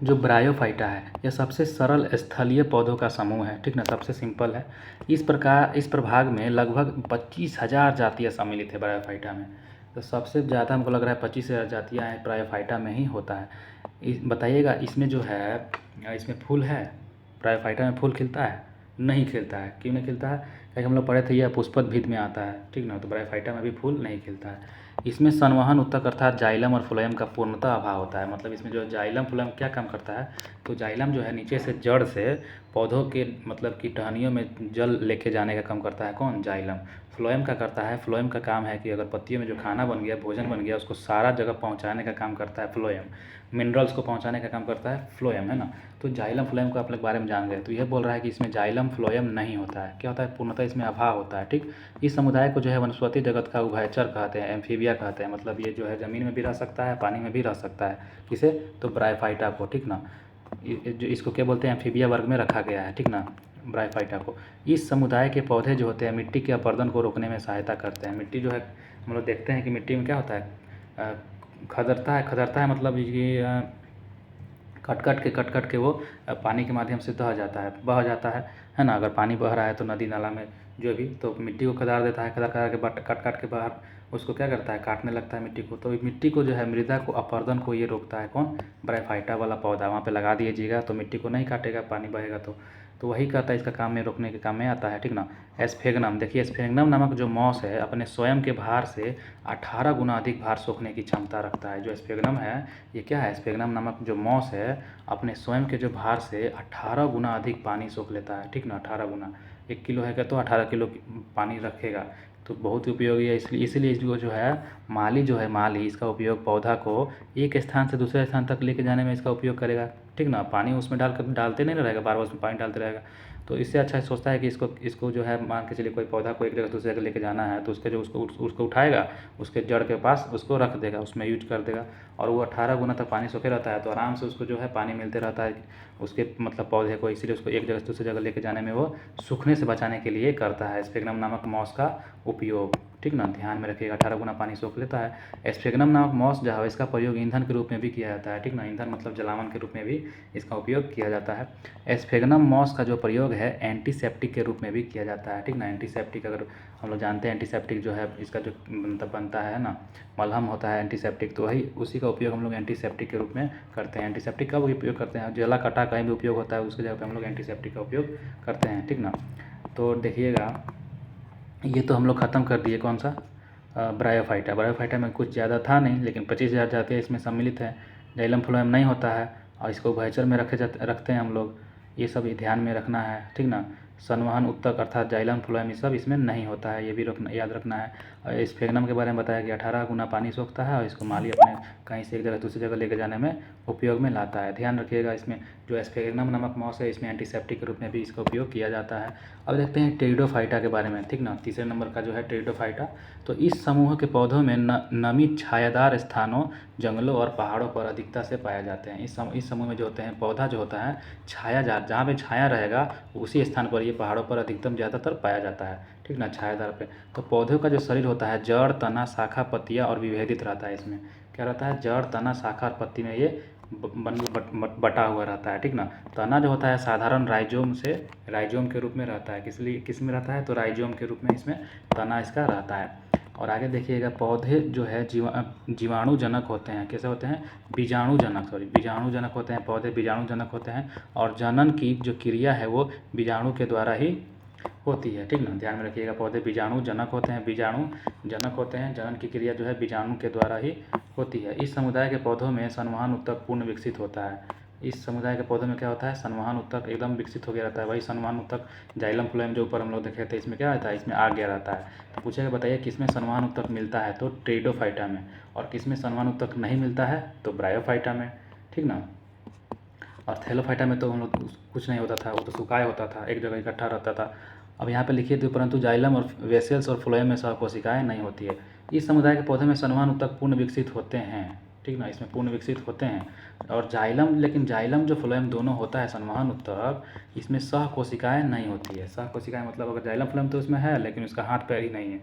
Speaker 1: जो ब्रायोफाइटा है, यह सबसे सरल स्थलीय पौधों का समूह है, ठीक ना, सबसे सिंपल है। इस प्रभाग में लगभग 25,000 जातियाँ सम्मिलित है ब्रायोफाइटा में। तो सबसे ज़्यादा हमको लग रहा है 25,000 जातियाँ हैं ब्रायोफाइटा में ही होता है। बताइएगा, इसमें जो है, इसमें फूल है? ब्रायोफाइटा में फूल खिलता है? नहीं खिलता है। क्यों नहीं खिलता है? क्योंकि हम लोग पढ़े थे, यह पुष्पोद्भिद में आता है, ठीक ना। तो ब्रायोफाइटा में भी फूल नहीं खिलता है। इसमें संवहन उत्तक अर्थात जाइलम और फ्लोएम का पूर्णतः अभाव होता है। मतलब इसमें जो जाइलम फ्लोएम क्या काम करता है, तो जाइलम जो है नीचे से जड़ से पौधों के मतलब की टहनियों में जल लेके जाने का काम करता है। कौन? जाइलम। फ्लोएम का करता है, फ्लोएम का काम है कि अगर पत्तियों में जो खाना बन गया, भोजन बन गया, उसको सारा जगह पहुंचाने का काम करता है फ्लोएम। मिनरल्स को पहुंचाने का काम करता है फ्लोएम, है ना। तो जाइलम फ्लोएम को आप लोग बारे में जान गए। तो यह बोल रहा है कि इसमें जाइलम फ्लोएम नहीं होता है। क्या होता है? पूर्णतः इसमें अभाव होता है, ठीक। इस समुदाय को जो है वनस्पति जगत का उभयचर कहते हैं, एम्फीबिया कहते हैं। मतलब ये जो है ज़मीन में भी रह सकता है, पानी में भी रह सकता है। किसे? तो ब्रायोफाइटा को, ठीक ना। जो इसको क्या बोलते हैं, एम्फीबिया वर्ग में रखा गया है, ठीक ना, ब्रायोफाइटा को। इस समुदाय के पौधे जो होते हैं मिट्टी के अपरदन को रोकने में सहायता करते हैं। मिट्टी जो है, हम लोग देखते हैं कि मिट्टी में क्या होता है, खदरता है, मतलब ये कट कट के वो पानी के माध्यम से बह जाता है ना। अगर पानी बह रहा है तो नदी नाला में जो भी, तो मिट्टी को खदार देता है, खदार के काट के बाहर उसको क्या करता है, काटने लगता है मिट्टी को। तो मिट्टी को जो है, मृदा को अपरदन को ये रोकता है। कौन? ब्रायोफाइटा वाला पौधा। वहाँ पे लगा दीजिएगा तो मिट्टी को नहीं काटेगा, पानी बहेगा तो वही कहता है, इसका काम में रोकने के काम में आता है, ठीक ना। एस्फेगनम, देखिए एस्फेगनम नामक जो मॉस है, अपने स्वयं के भार से 18 गुना अधिक भार सोखने की क्षमता रखता है। जो एस्फेगनम है, ये क्या है, एस्फेगनम नामक जो मॉस है, अपने स्वयं के जो भार से 18 गुना अधिक पानी सोख लेता है, ठीक ना। 18 गुना, 1 किलो है क्या, तो 18 किलो पानी रखेगा। तो बहुत ही उपयोगी है। इसीलिए इसको जो है माली इसका उपयोग पौधा को एक स्थान से दूसरे स्थान तक लेके जाने में इसका उपयोग करेगा, ठीक ना। पानी उसमें डालते नहीं रहेगा, बार बार उसमें पानी डालते रहेगा। तो इससे अच्छा सोचता है कि इसको जो है, मान के चलिए कोई पौधा को एक जगह दूसरी जगह लेके जाना है, तो उसके जो उसको उठाएगा, उसके जड़ के पास उसको रख देगा, उसमें यूज कर देगा, और वो 18 गुना तक पानी सोखे रहता है। तो आराम से उसको जो है पानी मिलते रहता है उसके मतलब पौधे को। इसीलिए उसको एक जगह से दूसरी जगह लेके जाने में वो सूखने से बचाने के लिए करता है स्फेगनम नामक मॉस का उपयोग, ठीक ना। ध्यान में रखिएगा, 18 गुना पानी सोख लेता है। स्फेगनम नामक मॉस जो है, इसका प्रयोग ईंधन के रूप में भी किया जाता है, ठीक ना। ईंधन मतलब जलावन के रूप में भी इसका उपयोग किया जाता है। स्फेगनम मॉस का जो प्रयोग है एंटीसेप्टिक के रूप में भी किया जाता है, ठीक ना। एंटीसेप्टिक, अगर हम लोग जानते हैं एंटीसेप्टिक जो है, इसका जो मतलब बनता है ना, मलहम होता है एंटीसेप्टिक, तो वही उसी का उपयोग हम लोग एंटीसेप्टिक के रूप में करते हैं। एंटीसेप्टिक कब उपयोग करते हैं? जला कटा कहीं भी उपयोग होता है, उसकी जगह पे हम लोग एंटीसेप्टिक का उपयोग करते हैं, ठीक ना। तो देखिएगा, ये तो हम लोग ख़त्म कर दिए कौन सा, ब्रायोफाइटा में कुछ ज़्यादा था नहीं, लेकिन 25,000 जातियाँ इसमें सम्मिलित है। जाइलम फ्लोएम नहीं होता है, और इसको उभयचर में रखते हैं हम लोग। ये सब ध्यान में रखना है, ठीक ना। संवहन उत्तक अर्थात जाइलम फ्लोएम ये सब इसमें नहीं होता है, ये भी याद रखना है। और स्फेगनम के बारे में बताया कि 18 गुना पानी सोखता है, और इसको माली अपने कहीं से एक जगह दूसरी जगह लेके जाने में उपयोग में लाता है। ध्यान रखिएगा, इसमें जो स्फेगनम नामक मॉस है, इसमें एंटीसेप्टिक के रूप में भी इसका उपयोग किया जाता है। अब देखते हैं टेरिडोफाइटा के बारे में, ठीक ना। तीसरे नंबर का जो है टेरिडोफाइटा। तो इस समूह के पौधों में नमी छायादार स्थानों, जंगलों और पहाड़ों पर अधिकता से पाए जाते हैं। इस समूह में जो होते हैं, पौधा जो होता है छायादार, जहाँ पे छाया रहेगा उसी स्थान पर ये पहाड़ों पर अधिकतम ज़्यादातर पाया जाता है, ठीक। ठीक ना, छायादार पे। तो पौधों का जो शरीर होता है जड़, तना, शाखा, पत्तियाँ और विभेदित रहता है। इसमें क्या रहता है, जड़, तना, शाखा और पत्ती में ये बटा हुआ रहता है, ठीक ना। तना जो होता है साधारण राइजोम से राइजोम के रूप में रहता है, किस में रहता है, तो राइजोम के रूप में इसमें तना इसका रहता है। और आगे देखिएगा, पौधे जो है जीवाणुजनक होते हैं। कैसे होते हैं, बीजाणुजनक होते हैं। पौधे बीजाणुजनक होते हैं और जनन की जो क्रिया है वो बीजाणु के द्वारा ही होती है, ठीक ना, ध्यान में रखिएगा। पौधे बीजाणुजनक होते हैं, जनन की क्रिया जो है बीजाणु के द्वारा ही होती है। इस समुदाय के पौधों में संवहन ऊतक पूर्ण विकसित होता है। इस समुदाय के पौधों में क्या होता है, संवहन ऊतक एकदम विकसित हो गया रहता है। वही संवहन ऊतक जाइलम फ्लोएम जो ऊपर हम लोग देखे थे, इसमें क्या रहता है, इसमें आ गया रहता है। तो पूछेगा बताइए किसमें संवहन ऊतक मिलता है, तो टेरिडोफाइटा में। और किसमें संवहन ऊतक नहीं मिलता है, तो ब्रायोफाइटा में, ठीक ना। और थैलोफाइटा में तो हम लोग कुछ नहीं होता था, वो तो सुखाए होता था, एक जगह इकट्ठा रहता था। अब यहाँ पे लिखिए, तो परंतु जाइलम और वेसेल्स और फ्लोएम में सहकोशिकाएं नहीं होती है। इस समुदाय के पौधे में संवहन ऊतक पूर्ण विकसित होते हैं, ठीक ना, इसमें पूर्ण विकसित होते हैं। और लेकिन जाइलम जो फ्लोएम दोनों होता है संवहन ऊतक, इसमें सहकोशिकाएं नहीं होती है। सहकोशिकाएं मतलब अगर जाइलम फ्लोएम तो उसमें है लेकिन उसका हाथ पैर ही नहीं है,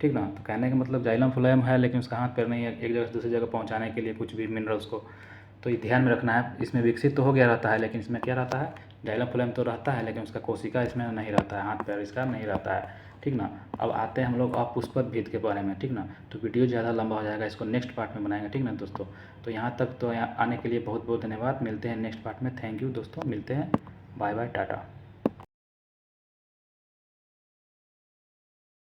Speaker 1: ठीक ना। तो कहने का मतलब जाइलम फ्लोएम है लेकिन उसका हाथ पैर नहीं है, एक जगह से दूसरी जगह पहुँचाने के लिए कुछ भी मिनरल्स को। तो ये ध्यान में रखना है। इसमें विकसित तो हो गया रहता है लेकिन इसमें क्या रहता है, जाइलम फ्लोएम तो रहता है लेकिन उसका कोशिका इसमें नहीं रहता है, हाथ पैर इसका नहीं रहता है, ठीक ना। अब आते हैं हम लोग अपुष्पोद्भिद के बारे में, ठीक ना। तो वीडियो ज़्यादा लंबा हो जाएगा, इसको नेक्स्ट पार्ट में बनाएंगे, ठीक ना दोस्तों। तो यहाँ तक तो यहाँ आने के लिए बहुत बहुत धन्यवाद। मिलते हैं नेक्स्ट पार्ट में। थैंक यू दोस्तों, मिलते हैं। Bye bye, Tata.